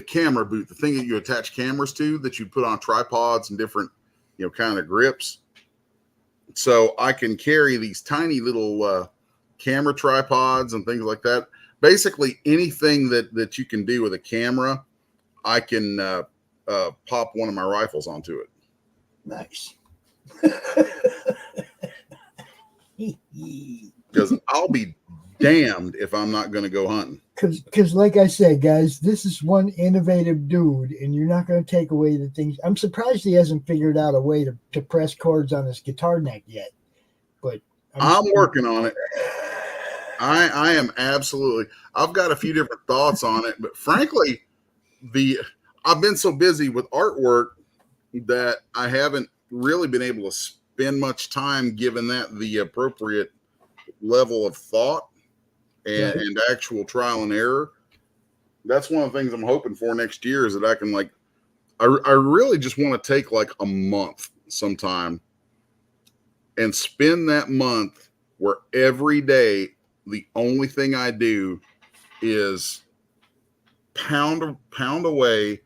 Speaker 5: camera boot, the thing that you attach cameras to, that you put on tripods and different, you know, kind of grips. So I can carry these tiny little camera tripods and things like that. Basically anything that you can do with a camera, I can pop one of my rifles onto it.
Speaker 7: Nice.
Speaker 5: Because I'll be damned if I'm not going to go hunting.
Speaker 7: Because like I said, guys, this is one innovative dude, and you're not going to take away the things. I'm surprised he hasn't figured out a way to press chords on his guitar neck yet. But
Speaker 5: I'm working on it. I am absolutely. I've got a few different thoughts on it, but frankly, I've been so busy with artwork that I haven't really been able to spend much time giving that the appropriate level of thought and actual trial and error. That's one of the things I'm hoping for next year, is that I can I really just want to take like a month sometime and spend that month where every day the only thing I do is pound away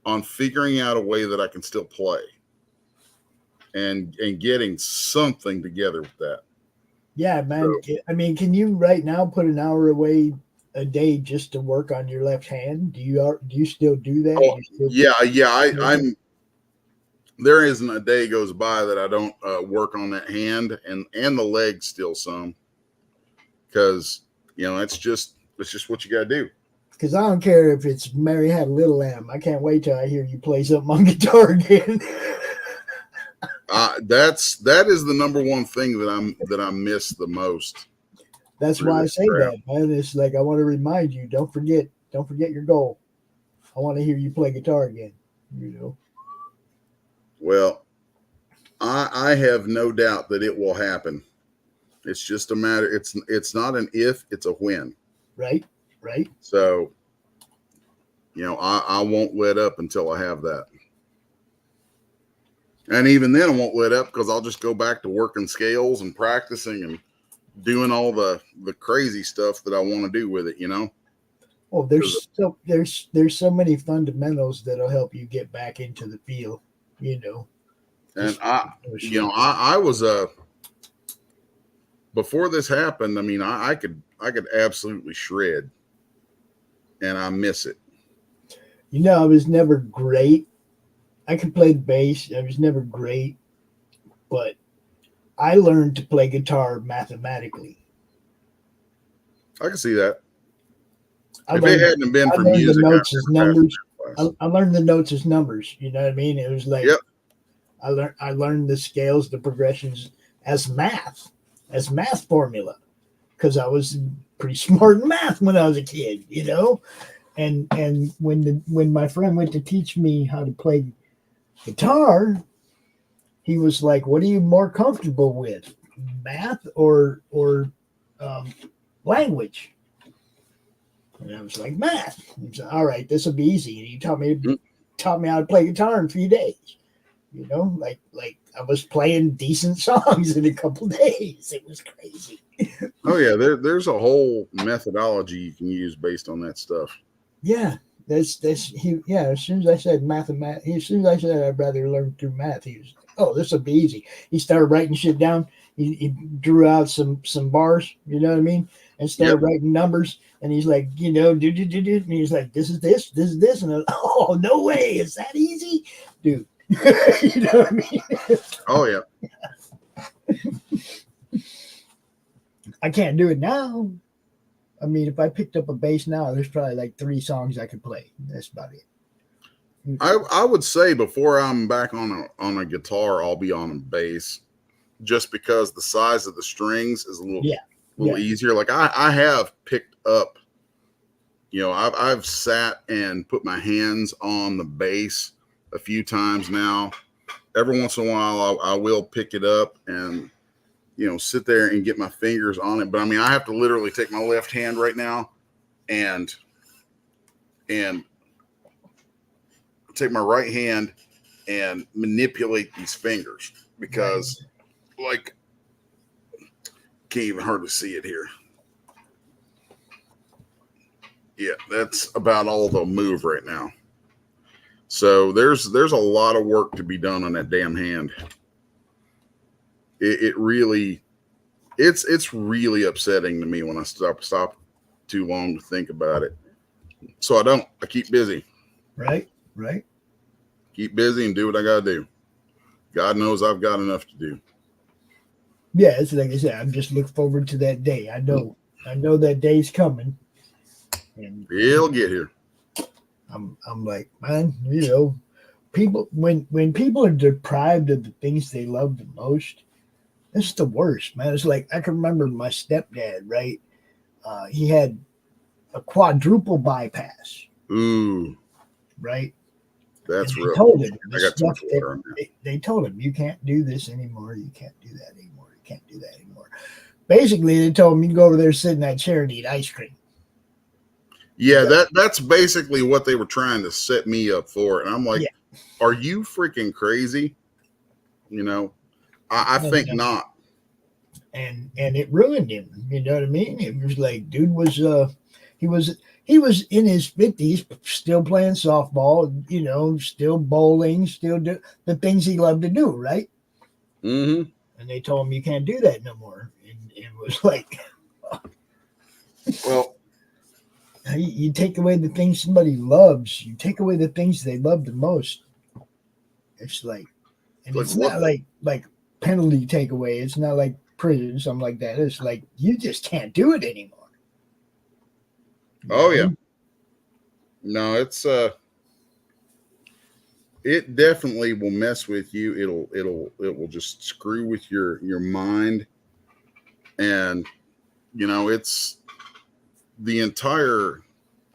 Speaker 5: on figuring out a way that I can still play and getting something together with that.
Speaker 7: Yeah, man. So, I mean, can you right now put an hour away a day just to work on your left hand? Do you still do that?
Speaker 5: Oh, I'm. There isn't a day goes by that I don't work on that hand and the leg still some, because you know it's just what you got to do.
Speaker 7: Because I don't care if it's Mary Had a Little Lamb. I can't wait till I hear you play something on guitar again.
Speaker 5: That is the number one thing that I miss the most.
Speaker 7: That's why I say that, man. It's like I want to remind you, don't forget your goal. I want to hear you play guitar again. You know.
Speaker 5: Well, I have no doubt that it will happen. It's just a matter. It's not an if, it's a when.
Speaker 7: Right.
Speaker 5: So, you know, I won't let up until I have that. And even then I won't let up, because I'll just go back to working scales and practicing and doing all the crazy stuff that I want to do with it, you know?
Speaker 7: Oh, there's so many fundamentals that'll help you get back into the field, you know.
Speaker 5: And I was before this happened, I mean, I could absolutely shred, and I miss it.
Speaker 7: You know, I was never great. I could play the bass. I was never great, but I learned to play guitar mathematically.
Speaker 5: I can see that. If it hadn't been for music,
Speaker 7: I learned the notes as numbers. You know what I mean? It was like, I learned the scales, the progressions as math formula, because I was pretty smart in math when I was a kid, you know. And when my friend went to teach me how to play guitar, he was like, "What are you more comfortable with, math or language?" And I was like, math. He said, all right, this will be easy. And he taught me how to play guitar in 3 days. You know, like I was playing decent songs in a couple days. It was crazy.
Speaker 5: Oh yeah, there's a whole methodology you can use based on that stuff.
Speaker 7: Yeah, as soon as I said mathematics, as soon as I said I'd rather learn through math, he was like, oh, this will be easy. He started writing shit down. He drew out some bars, you know what I mean, and started writing numbers. And he's like, you know, and he's like, this is this, and I was, oh, no way, is that easy, dude? You know what I mean?
Speaker 5: Oh yeah.
Speaker 7: I can't do it now. I mean, if I picked up a bass now, there's probably like 3 songs I could play. That's about it.
Speaker 5: I would say before I'm back on a guitar, I'll be on a bass, just because the size of the strings is a little easier. Like I have picked up, you know, I've sat and put my hands on the bass a few times now. Every once in a while, I will pick it up and, you know, sit there and get my fingers on it. But I mean, I have to literally take my left hand right now and take my right hand and manipulate these fingers, because like, can't even hardly see it here. Yeah, that's about all they'll move right now. So there's a lot of work to be done on that damn hand. It really, it's really upsetting to me when I stop too long to think about it. So I keep busy.
Speaker 7: Right.
Speaker 5: Keep busy and do what I gotta do. God knows I've got enough to do.
Speaker 7: Yeah, it's like I said, I'm just looking forward to that day. I know that day's coming. And
Speaker 5: it'll get here.
Speaker 7: I'm like, man, you know, people when people are deprived of the things they love the most, it's the worst, man. It's like I can remember my stepdad, right? He had a quadruple bypass.
Speaker 5: Ooh.
Speaker 7: Right?
Speaker 5: That's real.
Speaker 7: They told him, you can't do this anymore. You can't do that anymore. You can't do that anymore. Basically, they told him you can go over there, sit in that chair and eat ice cream.
Speaker 5: Yeah, that's basically what they were trying to set me up for. And I'm like, are you freaking crazy? You know, I think not.
Speaker 7: And it ruined him. You know what I mean? It was like, dude was he was in his 50s, still playing softball, you know, still bowling, still do the things he loved to do, right?
Speaker 5: Mm-hmm.
Speaker 7: And they told him you can't do that no more. And it was like,
Speaker 5: well,
Speaker 7: you take away the things somebody loves, you take away the things they love the most. It's like, and it's not like penalty takeaway. It's not like prison, something like that. It's like you just can't do it anymore.
Speaker 5: Oh yeah. No, it's it definitely will mess with you. It will just screw with your mind. And you know, it's the entire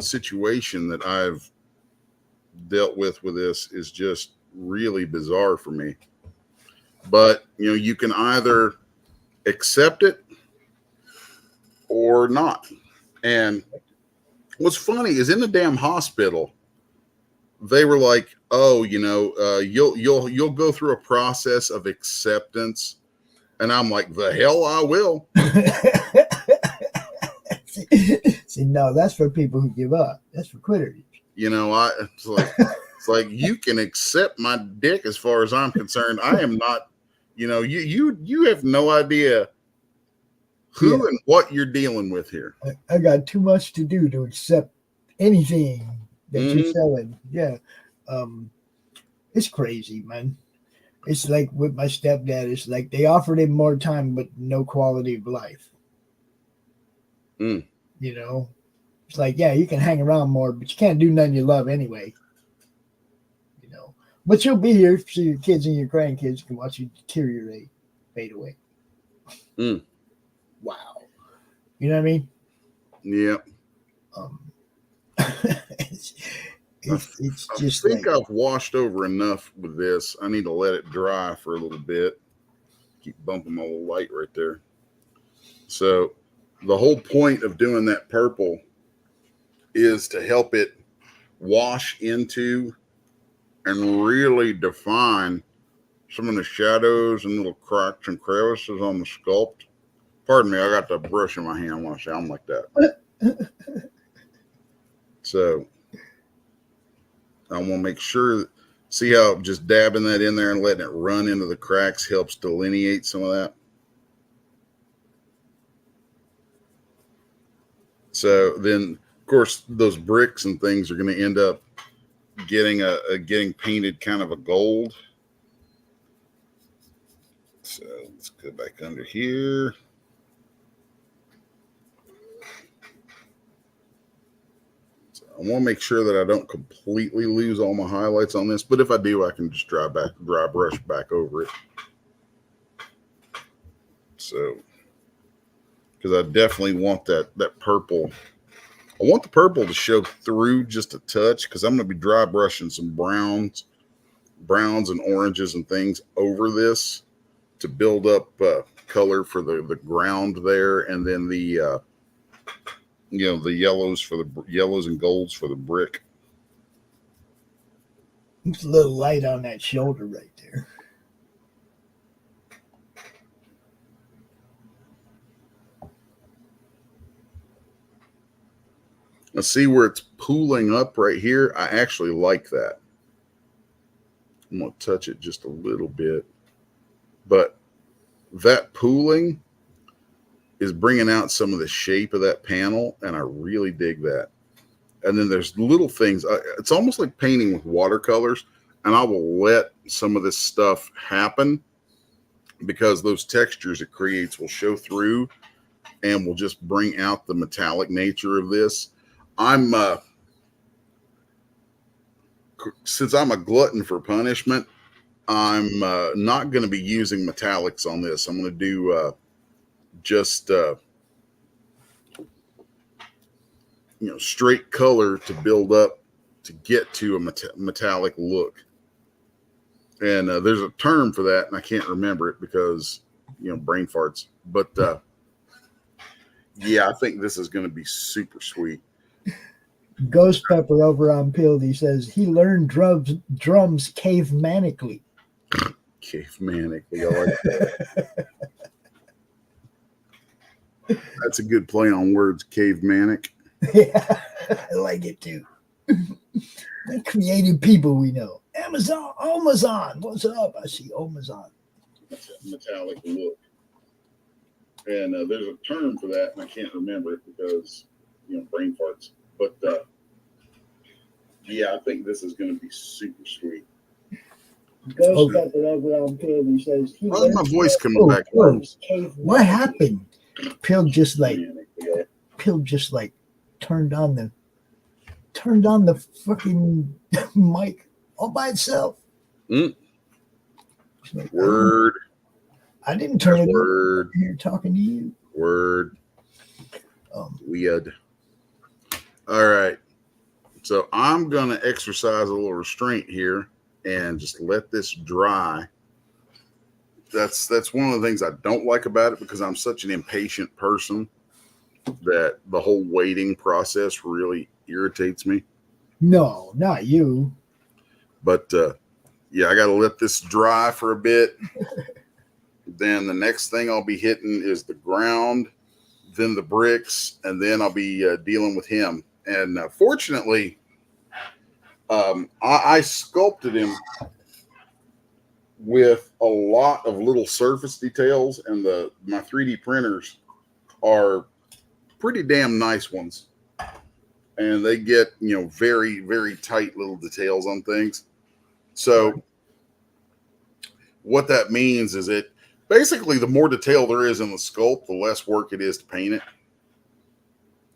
Speaker 5: situation that I've dealt with this is just really bizarre for me. But you know, you can either accept it or not. And what's funny is in the damn hospital, they were like, "Oh, you know, you'll go through a process of acceptance," and I'm like, "The hell I will."
Speaker 7: See, no, that's for people who give up. That's for quitters.
Speaker 5: You know, it's like you can accept my dick as far as I'm concerned. I am not. You know, you have no idea who and what you're dealing with here.
Speaker 7: I got too much to do to accept anything that you're selling. Yeah. It's crazy, man. It's like with my stepdad, it's like they offered him more time, but no quality of life. You know, it's like, yeah, you can hang around more, but you can't do nothing you love anyway. You know, but you'll be here so your kids and your grandkids can watch you deteriorate, fade away. Wow. You know what I mean?
Speaker 5: Yeah.
Speaker 7: It's just.
Speaker 5: I think I've washed over enough with this. I need to let it dry for a little bit. Keep bumping my little light right there. So the whole point of doing that purple is to help it wash into and really define some of the shadows and little cracks and crevices on the sculpt. Pardon me, I got the brush in my hand. I want to sound like that. So I want to make sure that, see how just dabbing that in there and letting it run into the cracks helps delineate some of that. So then, of course, those bricks and things are going to end up getting painted kind of a gold. So let's go back under here. So I want to make sure that I don't completely lose all my highlights on this, but if I do, I can just dry brush back over it. So, because I definitely want that purple. I want the purple to show through just a touch, because I'm going to be dry brushing some browns and oranges and things over this to build up color for the ground there, and then the the yellows and golds for the brick.
Speaker 7: It's a little light on that shoulder right there.
Speaker 5: Now see where it's pooling up right here? I actually like that. I'm going to touch it just a little bit. But that pooling is bringing out some of the shape of that panel, and I really dig that. And then there's little things. It's almost like painting with watercolors, and I will let some of this stuff happen because those textures it creates will show through and will just bring out the metallic nature of this. Since I'm a glutton for punishment, I'm not going to be using metallics on this. I'm going to do just straight color to build up to get to a metallic look. And there's a term for that, and I can't remember it because brain farts. But yeah, I think this is going to be super sweet.
Speaker 7: Ghost Pepper over on Pilled, he says he learned drums cavemanically.
Speaker 5: Cavemanically, I like that. That's a good play on words, cavemanic.
Speaker 7: Yeah, I like it too. The creative people we know. Amazon, what's up? I see Amazon.
Speaker 5: That's a metallic look. And there's a term for that, and I can't remember it because, brain farts. But yeah, I think this is going to be super sweet.
Speaker 7: Ghost Pepper over on Pilled, he says he
Speaker 5: how's my voice coming back?
Speaker 7: What happened? Pilled just like turned on the fucking mic all by itself. Like,
Speaker 5: Word.
Speaker 7: I didn't turn it
Speaker 5: Word.
Speaker 7: on here talking to you.
Speaker 5: Word. Weird. All right. So I'm going to exercise a little restraint here and just let this dry. That's one of the things I don't like about it, because I'm such an impatient person that the whole waiting process really irritates me.
Speaker 7: No, not you.
Speaker 5: But yeah, I got to let this dry for a bit. Then the next thing I'll be hitting is the ground, then the bricks, and then I'll be dealing with him. And fortunately, I sculpted him with a lot of little surface details, and my 3D printers are pretty damn nice ones. And they get, very, very tight little details on things. So what that means is basically the more detail there is in the sculpt, the less work it is to paint it.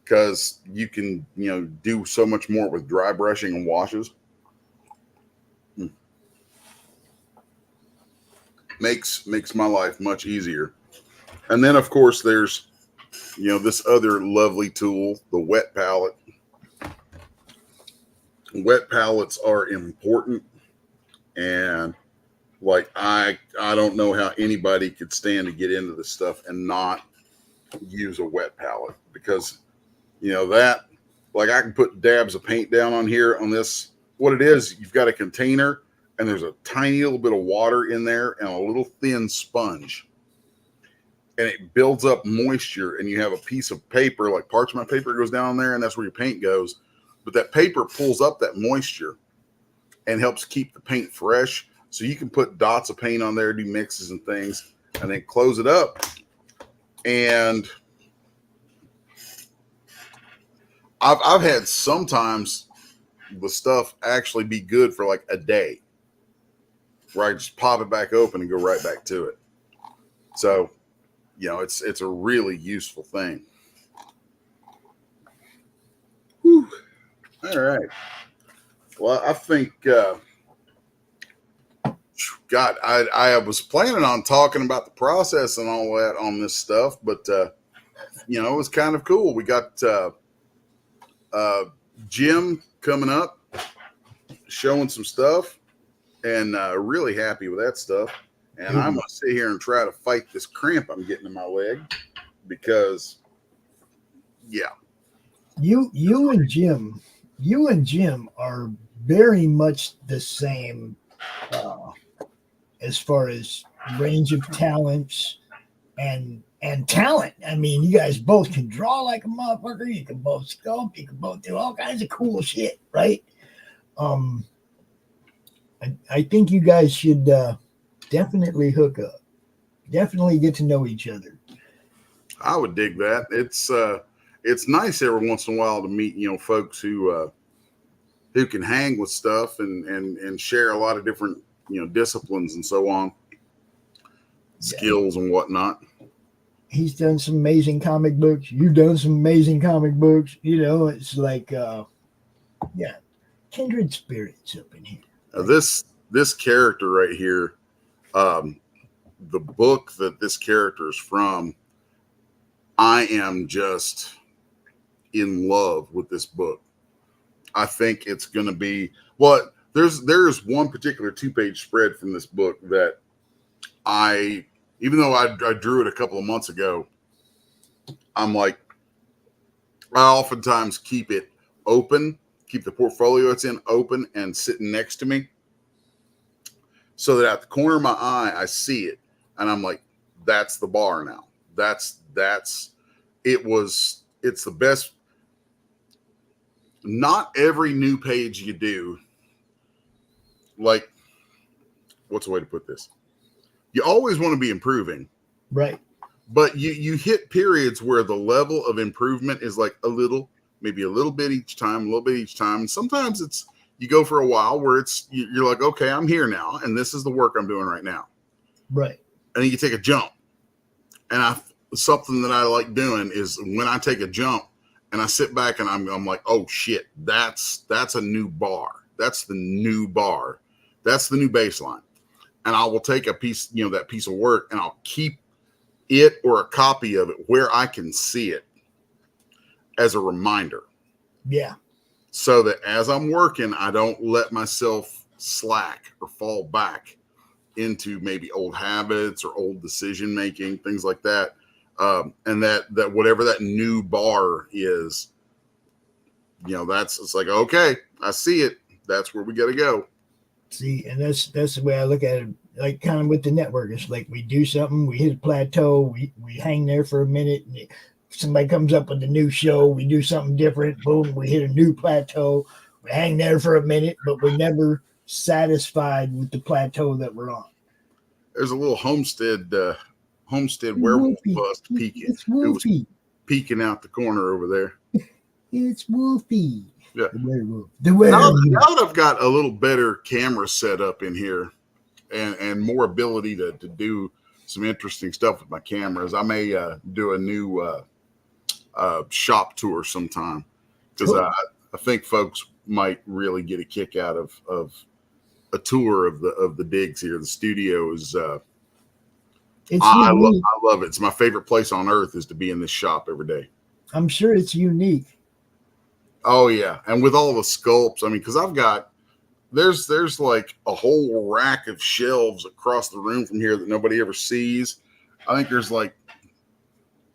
Speaker 5: Because you can, do so much more with dry brushing and washes. Makes my life much easier. And then, of course, there's, this other lovely tool, the wet palette. Wet palettes are important. And like, I don't know how anybody could stand to get into this stuff and not use a wet palette, because that Like I can put dabs of paint down on here on this. What it is, you've got a container and there's a tiny little bit of water in there and a little thin sponge. And it builds up moisture, and you have a piece of paper, like parchment paper, goes down there, and that's where your paint goes. But that paper pulls up that moisture and helps keep the paint fresh. So you can put dots of paint on there, do mixes and things, and then close it up. And I've had sometimes the stuff actually be good for like a day, where I just pop it back open and go right back to it. So, you know, it's a really useful thing. Whew. All right. Well, I think, God, I was planning on talking about the process and all that on this stuff, but, you know, it was kind of cool. We got Jim coming up, showing some stuff, and really happy with that stuff. And I'm going to sit here and try to fight this cramp I'm getting in my leg because, yeah.
Speaker 7: You and Jim are very much the same as far as range of talents and talent. I mean, you guys both can draw like a motherfucker. You can both sculpt. You can both do all kinds of cool shit, right? I think you guys should definitely hook up. Definitely get to know each other.
Speaker 5: I would dig that. It's nice every once in a while to meet, you know, folks who can hang with stuff and share a lot of different, you know, disciplines and so on, skills and whatnot.
Speaker 7: He's done some amazing comic books. You've done some amazing comic books. You know, it's like, yeah, kindred spirits up in here.
Speaker 5: This character right here, the book that this character is from, I am just in love with this book. I think it's going to be, well, there's one particular 2-page spread from this book that even though I drew it a couple of months ago, I'm like, I oftentimes keep it open, keep the portfolio it's in open and sitting next to me, so that at the corner of my eye, I see it. And I'm like, that's the bar now. It's the best. Not every new page you do, like, what's the way to put this? You always want to be improving.
Speaker 7: Right.
Speaker 5: But you hit periods where the level of improvement is like maybe a little bit each time. And sometimes you go for a while where you're like, okay, I'm here now, and this is the work I'm doing right now.
Speaker 7: Right. And
Speaker 5: then you take a jump. And something that I like doing is when I take a jump and I sit back and I'm like, oh shit, that's a new bar. That's the new bar. That's the new baseline. And I will take a piece, you know, that piece of work, and I'll keep it or a copy of it where I can see it as a reminder.
Speaker 7: Yeah.
Speaker 5: So that as I'm working, I don't let myself slack or fall back into maybe old habits or old decision making, things like that. And that whatever that new bar is, you know, it's like, okay, I see it. That's where we got to go.
Speaker 7: See, and that's the way I look at it. Like kind of with the network, it's like we do something, we hit a plateau, we hang there for a minute, and somebody comes up with a new show, we do something different, boom, we hit a new plateau, we hang there for a minute, but we're never satisfied with the plateau that we're on.
Speaker 5: There's a little homestead werewolf bust peeking.
Speaker 7: It's Wolfie.
Speaker 5: It was peeking out the corner over there.
Speaker 7: It's Wolfie.
Speaker 5: Yeah.
Speaker 7: The werewolf.
Speaker 5: Now that I've got a little better camera set up in here and more ability to do some interesting stuff with my cameras, I may do a new shop tour sometime, because I think folks might really get a kick out of a tour of the digs here. The studio is I love it. It's my favorite place on earth is to be in this shop every day.
Speaker 7: I'm sure it's unique.
Speaker 5: Oh yeah, and with all the sculpts, I mean, because there's like a whole rack of shelves across the room from here that nobody ever sees. I think there's like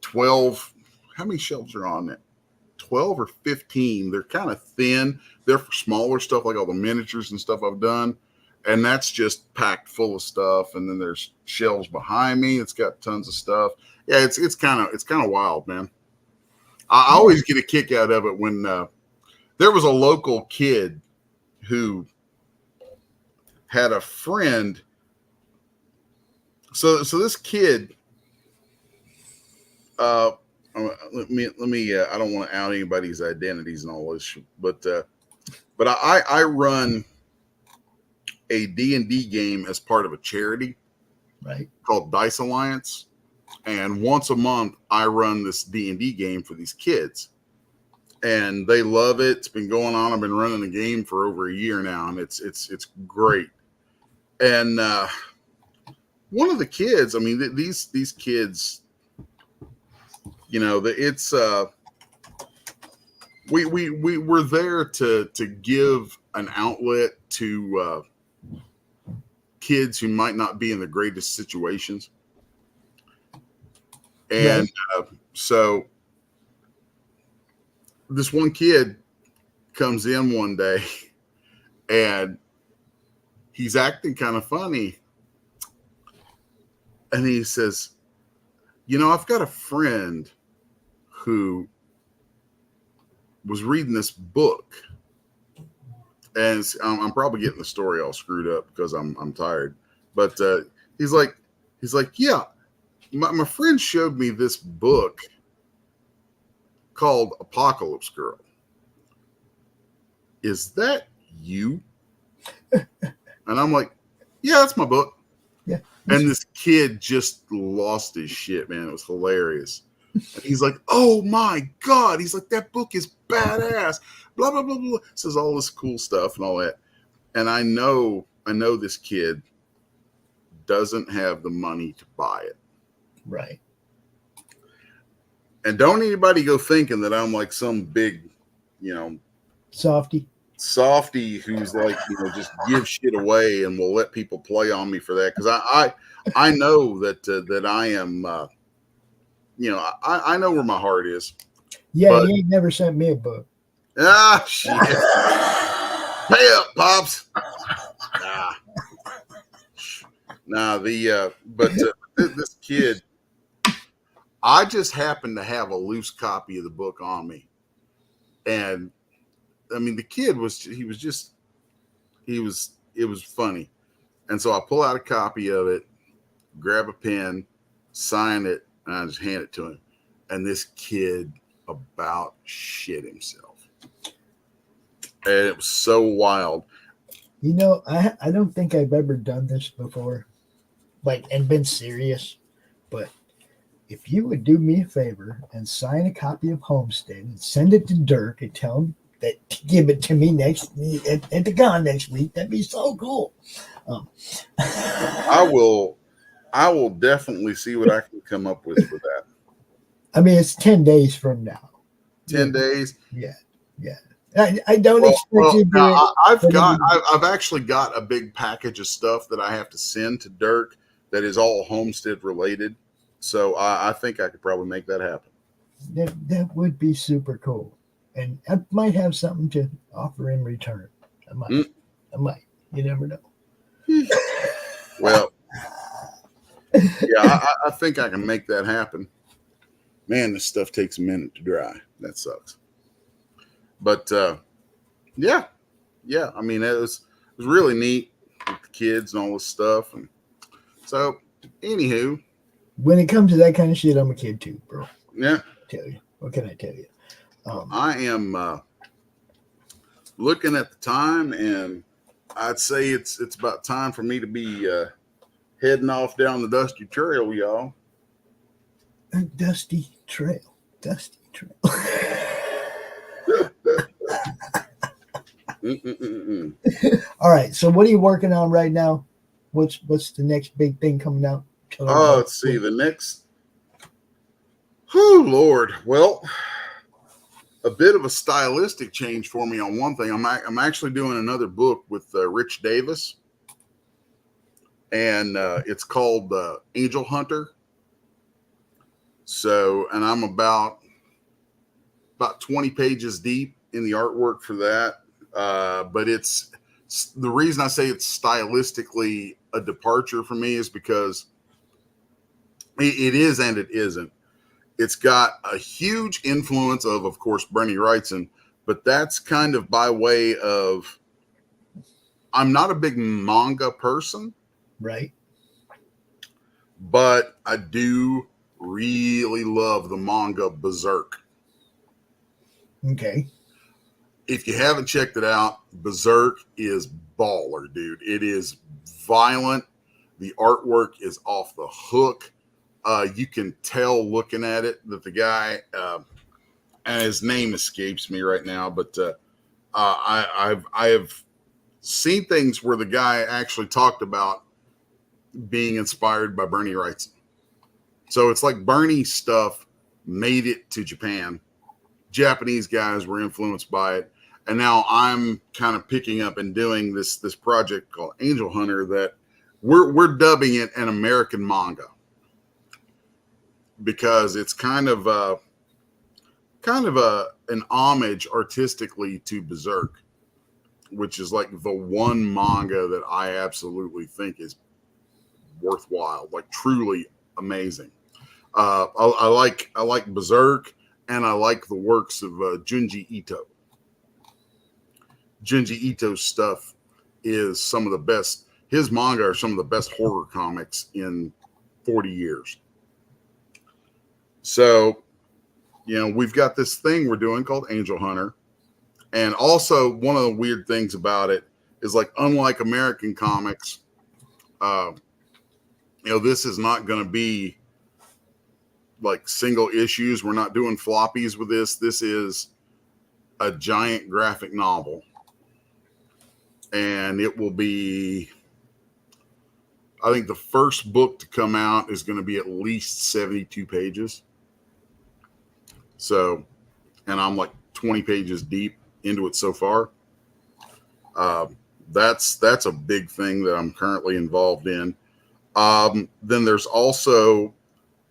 Speaker 5: 12. How many shelves are on it? 12 or 15. They're kind of thin. They're for smaller stuff, like all the miniatures and stuff I've done. And that's just packed full of stuff. And then there's shelves behind me. It's got tons of stuff. Yeah, it's kind of wild, man. I always get a kick out of it when there was a local kid who had a friend. So this kid, let me I don't want to out anybody's identities and all this, but I run a D&D game as part of a charity,
Speaker 7: right,
Speaker 5: called Dice Alliance, and once a month I run this D&D game for these kids, and they love it. It's been going on. I've been running the game for over a year now, and it's great. And one of the kids, I mean, these kids, you know, it's we were there to give an outlet to kids who might not be in the greatest situations. And so this one kid comes in one day and he's acting kind of funny. And he says, you know, I've got a friend who was reading this book. And I'm probably getting the story all screwed up because I'm tired. But he's like, yeah, my friend showed me this book called Apocalypse Girl. Is that you? And I'm like, yeah, that's my book.
Speaker 7: Yeah.
Speaker 5: And this kid just lost his shit, man. It was hilarious. And he's like, oh my God. He's like, that book is badass. Blah, blah, blah, blah. Says all this cool stuff and all that. And I know this kid doesn't have the money to buy it.
Speaker 7: Right.
Speaker 5: And don't anybody go thinking that I'm like some big, you know,
Speaker 7: softy
Speaker 5: who's like, you know, just give shit away and will let people play on me for that. Because I know that I am, you know, I know where my heart is.
Speaker 7: Yeah,
Speaker 5: but,
Speaker 7: he ain't never sent me a book.
Speaker 5: Ah, shit. Pay up, pops. Nah, this kid, I just happened to have a loose copy of the book on me. And I mean, the kid it was funny. And so I pull out a copy of it, grab a pen, sign it, and I just hand it to him. And this kid about shit himself. And it was so wild.
Speaker 7: You know, I don't think I've ever done this before, like, and been serious. But if you would do me a favor and sign a copy of Homestead and send it to Dirk and tell him that to give it to me at the con next week, that'd be so cool.
Speaker 5: I will definitely see what I can come up with for that.
Speaker 7: I mean, it's 10 days from now.
Speaker 5: 10 days?
Speaker 7: Yeah. I don't expect you to do it.
Speaker 5: I've actually got a big package of stuff that I have to send to Dirk that is all Homestead related. So I think I could probably make that happen.
Speaker 7: That would be super cool. And I might have something to offer in return. I might. You never know.
Speaker 5: Well, yeah, I think I can make that happen. Man, this stuff takes a minute to dry. That sucks. But yeah. I mean, it was really neat with the kids and all this stuff. And so, anywho,
Speaker 7: when it comes to that kind of shit, I'm a kid too, bro.
Speaker 5: Yeah.
Speaker 7: Tell you. What can I tell you?
Speaker 5: I am looking at the time, and I'd say it's about time for me to be heading off down the dusty trail, y'all.
Speaker 7: A dusty trail. All right. So what are you working on right now? What's the next big thing coming out?
Speaker 5: Let's see. The next. Oh, Lord. Well, a bit of a stylistic change for me on one thing. I'm actually doing another book with Rich Davis, and it's called Angel Hunter. So, and I'm about about 20 pages deep in the artwork for that. But it's the reason I say it's stylistically a departure for me is because it is and it isn't. It's got a huge influence of course, Bernie Wrightson, but that's kind of by way of, I'm not a big manga person.
Speaker 7: Right.
Speaker 5: But I do really love the manga Berserk.
Speaker 7: Okay.
Speaker 5: If you haven't checked it out, Berserk is baller, dude. It is violent. The artwork is off the hook. You can tell looking at it that the guy, and his name escapes me right now, but I have seen things where the guy actually talked about being inspired by Bernie Wrightson. So it's like Bernie stuff made it to Japan. Japanese guys were influenced by it. And now I'm kind of picking up and doing this project called Angel Hunter that we're dubbing it an American manga because it's kind of an homage artistically to Berserk, which is like the one manga that I absolutely think is worthwhile, like truly amazing. I like Berserk, and I like the works of Junji Ito. Junji Ito's stuff is some of the best. His manga are some of the best horror comics in 40 years. So, we've got this thing we're doing called Angel Hunter. And also one of the weird things about it is, like, unlike American comics, this is not going to be like single issues. We're not doing floppies with this. This is a giant graphic novel. And it will be, I think the first book to come out is going to be at least 72 pages. So, and I'm like 20 pages deep into it so far. That's a big thing that I'm currently involved in. Then there's also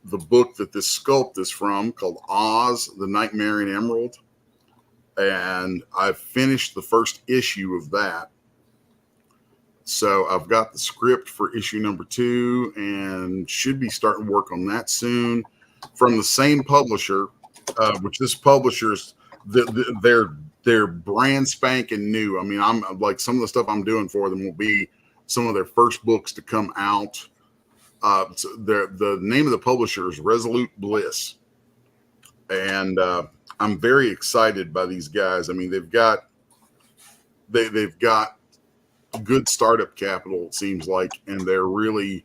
Speaker 5: the book that this sculpt is from called Oz, the Nightmare in Emerald. And I've finished the first issue of that. So I've got the script for issue number 2 and should be starting work on that soon from the same publisher, which this publisher's, they're brand spanking new. I mean, I'm like, some of the stuff I'm doing for them will be some of their first books to come out. So the name of the publisher is Resolute Bliss. And I'm very excited by these guys. I mean, they've got good startup capital, it seems like, and it's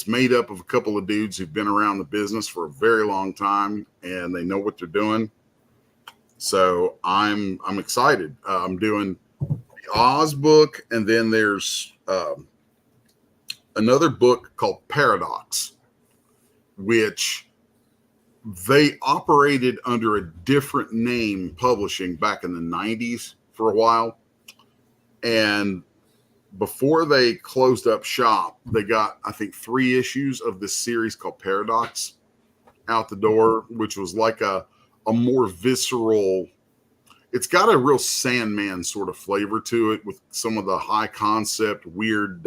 Speaker 5: made up of a couple of dudes who've been around the business for a very long time, and they know what they're doing. So I'm excited. I'm doing the Oz book, and then there's another book called Paradox, which they operated under a different name publishing back in the 90s for a while. And before they closed up shop, they got, I think, 3 issues of this series called Paradox out the door, which was like a more visceral, it's got a real Sandman sort of flavor to it with some of the high concept, weird,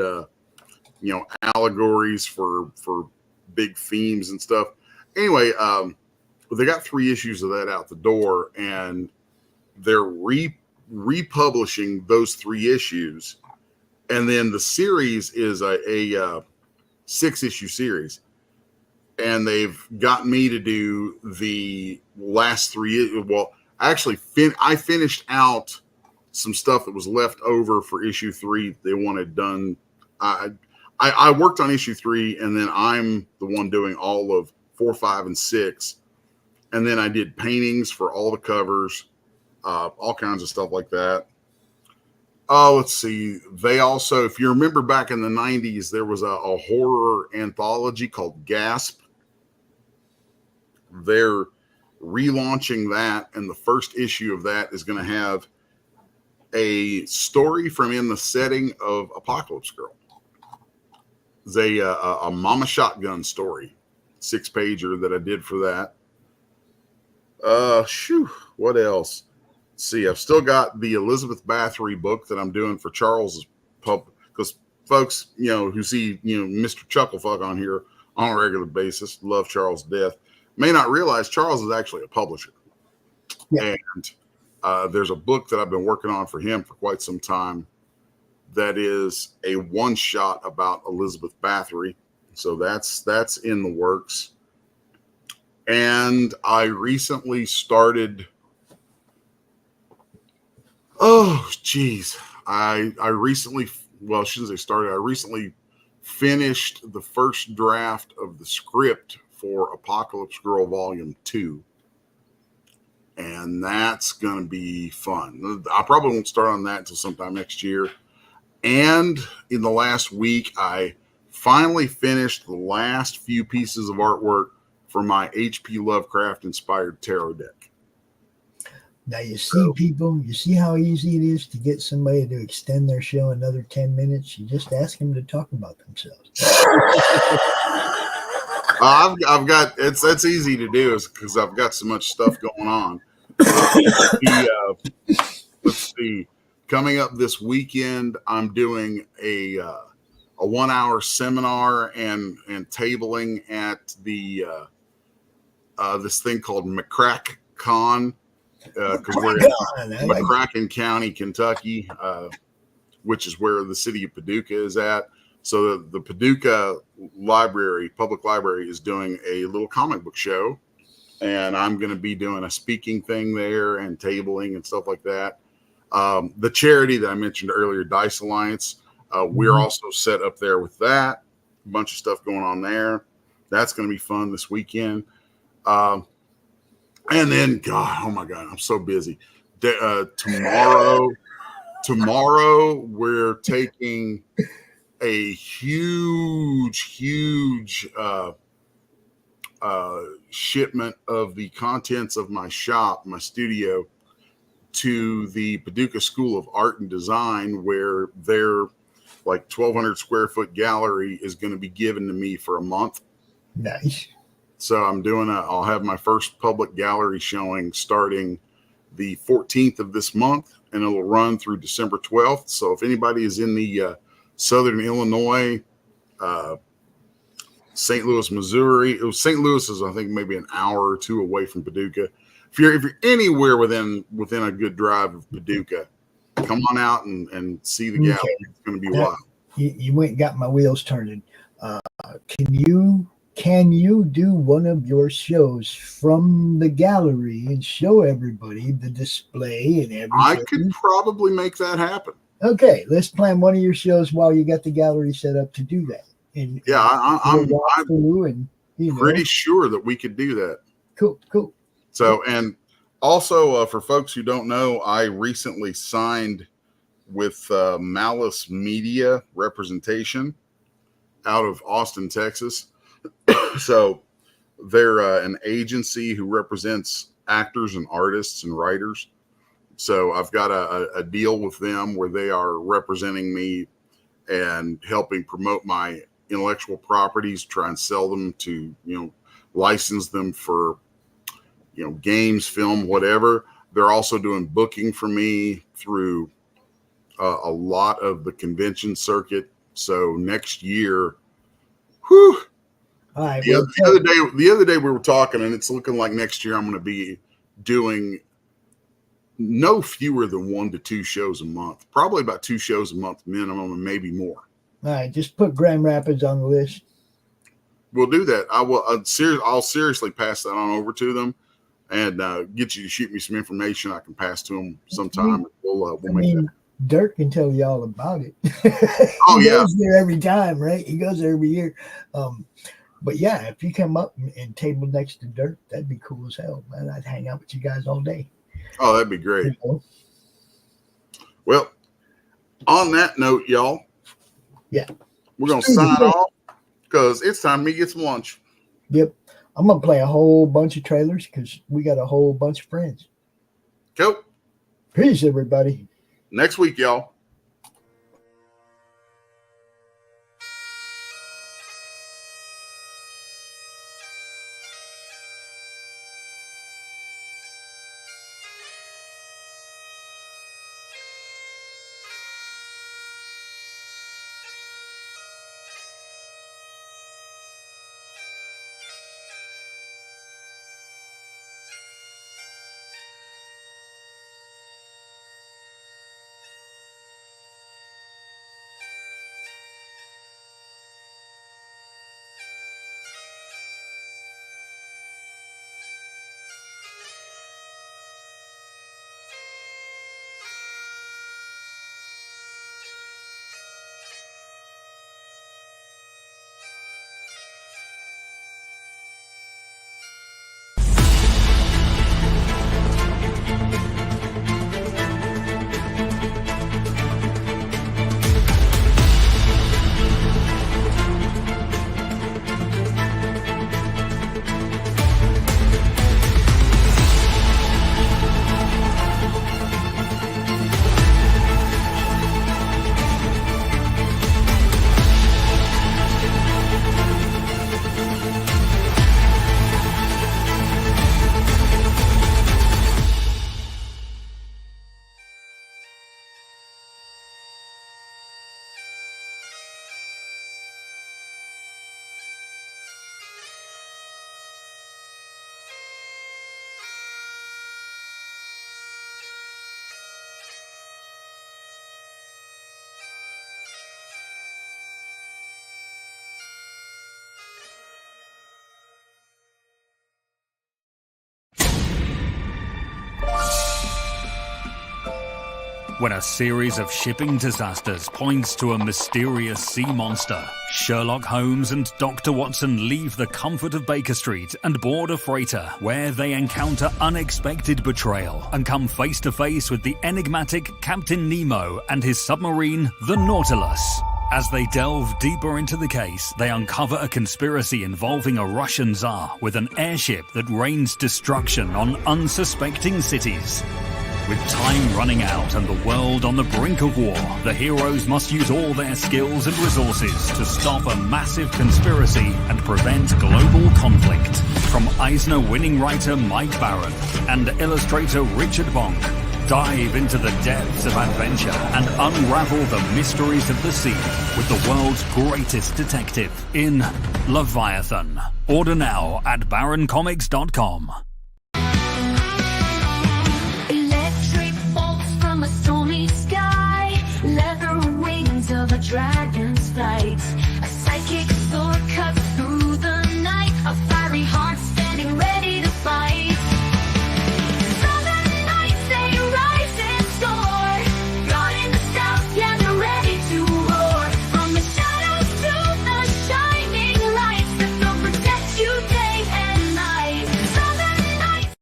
Speaker 5: allegories for big themes and stuff. Anyway, they got 3 issues of that out the door, and they're republishing those 3 issues. And then the series is a 6-issue series. And they've got me to do the last 3. Well, actually, I finished out some stuff that was left over for issue 3 they wanted done. I worked on issue 3, and then I'm the one doing all of 4, 5, and 6. And then I did paintings for all the covers, all kinds of stuff like that. Oh, let's see. They also, if you remember back in the 90s, there was a horror anthology called Gasp. They're relaunching that, and the first issue of that is going to have a story from in the setting of Apocalypse Girl. It's a Mama Shotgun story, 6-pager that I did for that. What else? Let's see, I've still got the Elizabeth Bathory book that I'm doing for Charles's pub, because folks, who see, Mr. Chucklefuck on here on a regular basis, love Charles to death, may not realize Charles is actually a publisher.
Speaker 7: Yeah.
Speaker 5: And there's a book that I've been working on for him for quite some time that is a one-shot about Elizabeth Bathory. So that's in the works. And I recently started. Oh, geez. I recently, well, shouldn't say started. I recently finished the first draft of the script for Apocalypse Girl Volume 2. And that's going to be fun. I probably won't start on that until sometime next year. And in the last week, I finally finished the last few pieces of artwork for my H.P. Lovecraft inspired tarot deck.
Speaker 7: Now you see, people, you see how easy it is to get somebody to extend their show another 10 minutes. You just ask them to talk about themselves.
Speaker 5: I've got that's easy to do, is because I've got so much stuff going on. Let's see. Coming up this weekend, I'm doing a 1-hour seminar and tabling at the this thing called McCrack Con, because we're in McCracken County, Kentucky, which is where the city of Paducah is at. So the Paducah Public Library is doing a little comic book show, and I'm going to be doing a speaking thing there and tabling and stuff like that. The charity that I mentioned earlier, Dice Alliance, we're also set up there with that. A bunch of stuff going on there. That's going to be fun this weekend. And then, God, oh my God, I'm so busy. Tomorrow we're taking a huge shipment of the contents of my shop, my studio, to the Paducah School of Art and Design, where their 1,200 square foot gallery is going to be given to me for a month.
Speaker 7: Nice.
Speaker 5: So I'll have my first public gallery showing starting the 14th of this month, and it'll run through December 12th. So if anybody is in the Southern Illinois, St. Louis, Missouri, St. Louis is, I think, maybe an hour or two away from Paducah. If you're anywhere within a good drive of Paducah, come on out and see the gallery. Okay. It's going to be wild.
Speaker 7: You went and got my wheels turning. Can you do one of your shows from the gallery and show everybody the display and everything?
Speaker 5: I could probably make that happen.
Speaker 7: Okay, let's plan one of your shows while you got the gallery set up to do that. And
Speaker 5: yeah, I'm pretty sure that we could do that.
Speaker 7: Cool.
Speaker 5: So, and also for folks who don't know, I recently signed with Malice Media Representation out of Austin, Texas. So they're an agency who represents actors and artists and writers. So I've got a deal with them where they are representing me and helping promote my intellectual properties, try and sell them to, license them for, games, film, whatever. They're also doing booking for me through a lot of the convention circuit. So next year, whew.
Speaker 7: All right,
Speaker 5: the other day we were talking, and it's looking like next year I'm going to be doing no fewer than 1 to 2 shows a month, probably about 2 shows a month minimum, and maybe more.
Speaker 7: All right, just put Grand Rapids on the list.
Speaker 5: We'll do that. I'll seriously pass that on over to them and get you to shoot me some information I can pass to them sometime. We'll make that.
Speaker 7: Dirk can tell you all about it.
Speaker 5: He
Speaker 7: goes there every time, right? He goes there every year. But yeah, if you come up and table next to Dirk, that'd be cool as hell, man. I'd hang out with you guys all day.
Speaker 5: Oh, that'd be great. Well, on that note, y'all.
Speaker 7: Yeah.
Speaker 5: We're going to sign off because it's time for me to get some lunch.
Speaker 7: Yep. I'm going to play a whole bunch of trailers because we got a whole bunch of friends.
Speaker 5: Cool.
Speaker 7: Peace, everybody.
Speaker 5: Next week, y'all.
Speaker 8: when a series of shipping disasters points to a mysterious sea monster. Sherlock Holmes and Dr. Watson leave the comfort of Baker Street and board a freighter where they encounter unexpected betrayal and come face to face with the enigmatic Captain Nemo and his submarine, the Nautilus. As they delve deeper into the case, they uncover a conspiracy involving a Russian Tsar with an airship that rains destruction on unsuspecting cities. With time running out and the world on the brink of war, the heroes must use all their skills and resources to stop a massive conspiracy and prevent global conflict. From Eisner-winning writer Mike Baron and illustrator Richard Bonk, dive into the depths of adventure and unravel the mysteries of the sea with the world's greatest detective in Leviathan. Order now at baroncomics.com.
Speaker 9: Electric bolts from a stormy sky, leather wings of a dragon's flight, a psychic sword cuts through the night, a fiery heart standing ready to fight. Southern nights they rise and soar, God in the south, yeah, they're ready to roar. From the shadows to the shining lights, that they'll protect you day and night. Southern nights.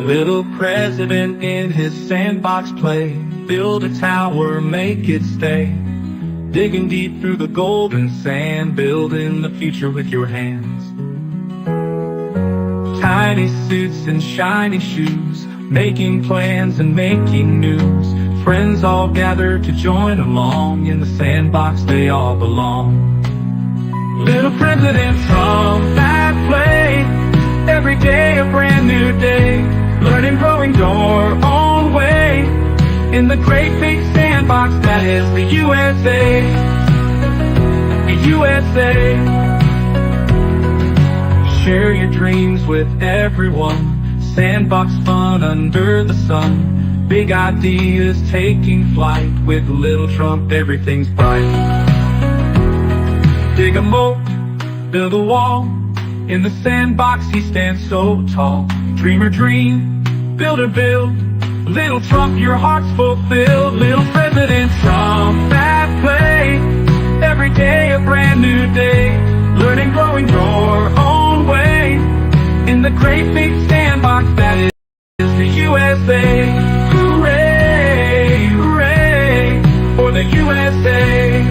Speaker 10: Little president in his sandbox play, build a tower, make it stay. Digging deep through the golden sand, building the future with your hands. Tiny suits and shiny shoes, making plans and making news. Friends all gather to join along, in the sandbox they all belong. Little president from that play, every day a brand new day. Learning, growing your own way, in the great big sandbox that is the USA. The USA. Share your dreams with everyone, sandbox fun under the sun. Big ideas taking flight, with Little Trump everything's bright. Dig a moat, build a wall, in the sandbox he stands so tall. Dreamer dream, builder build, Little Trump your heart's fulfilled. Little President Trump that play, every day a brand new day. Learning, growing your own way, in the great big sandbox that is the USA. Hooray, hooray, for the USA.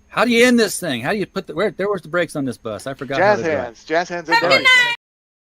Speaker 11: How do you end this thing? How do you put the where's the brakes on this bus? I forgot.
Speaker 12: Jazz
Speaker 11: how to drive.
Speaker 12: hands. Jazz hands and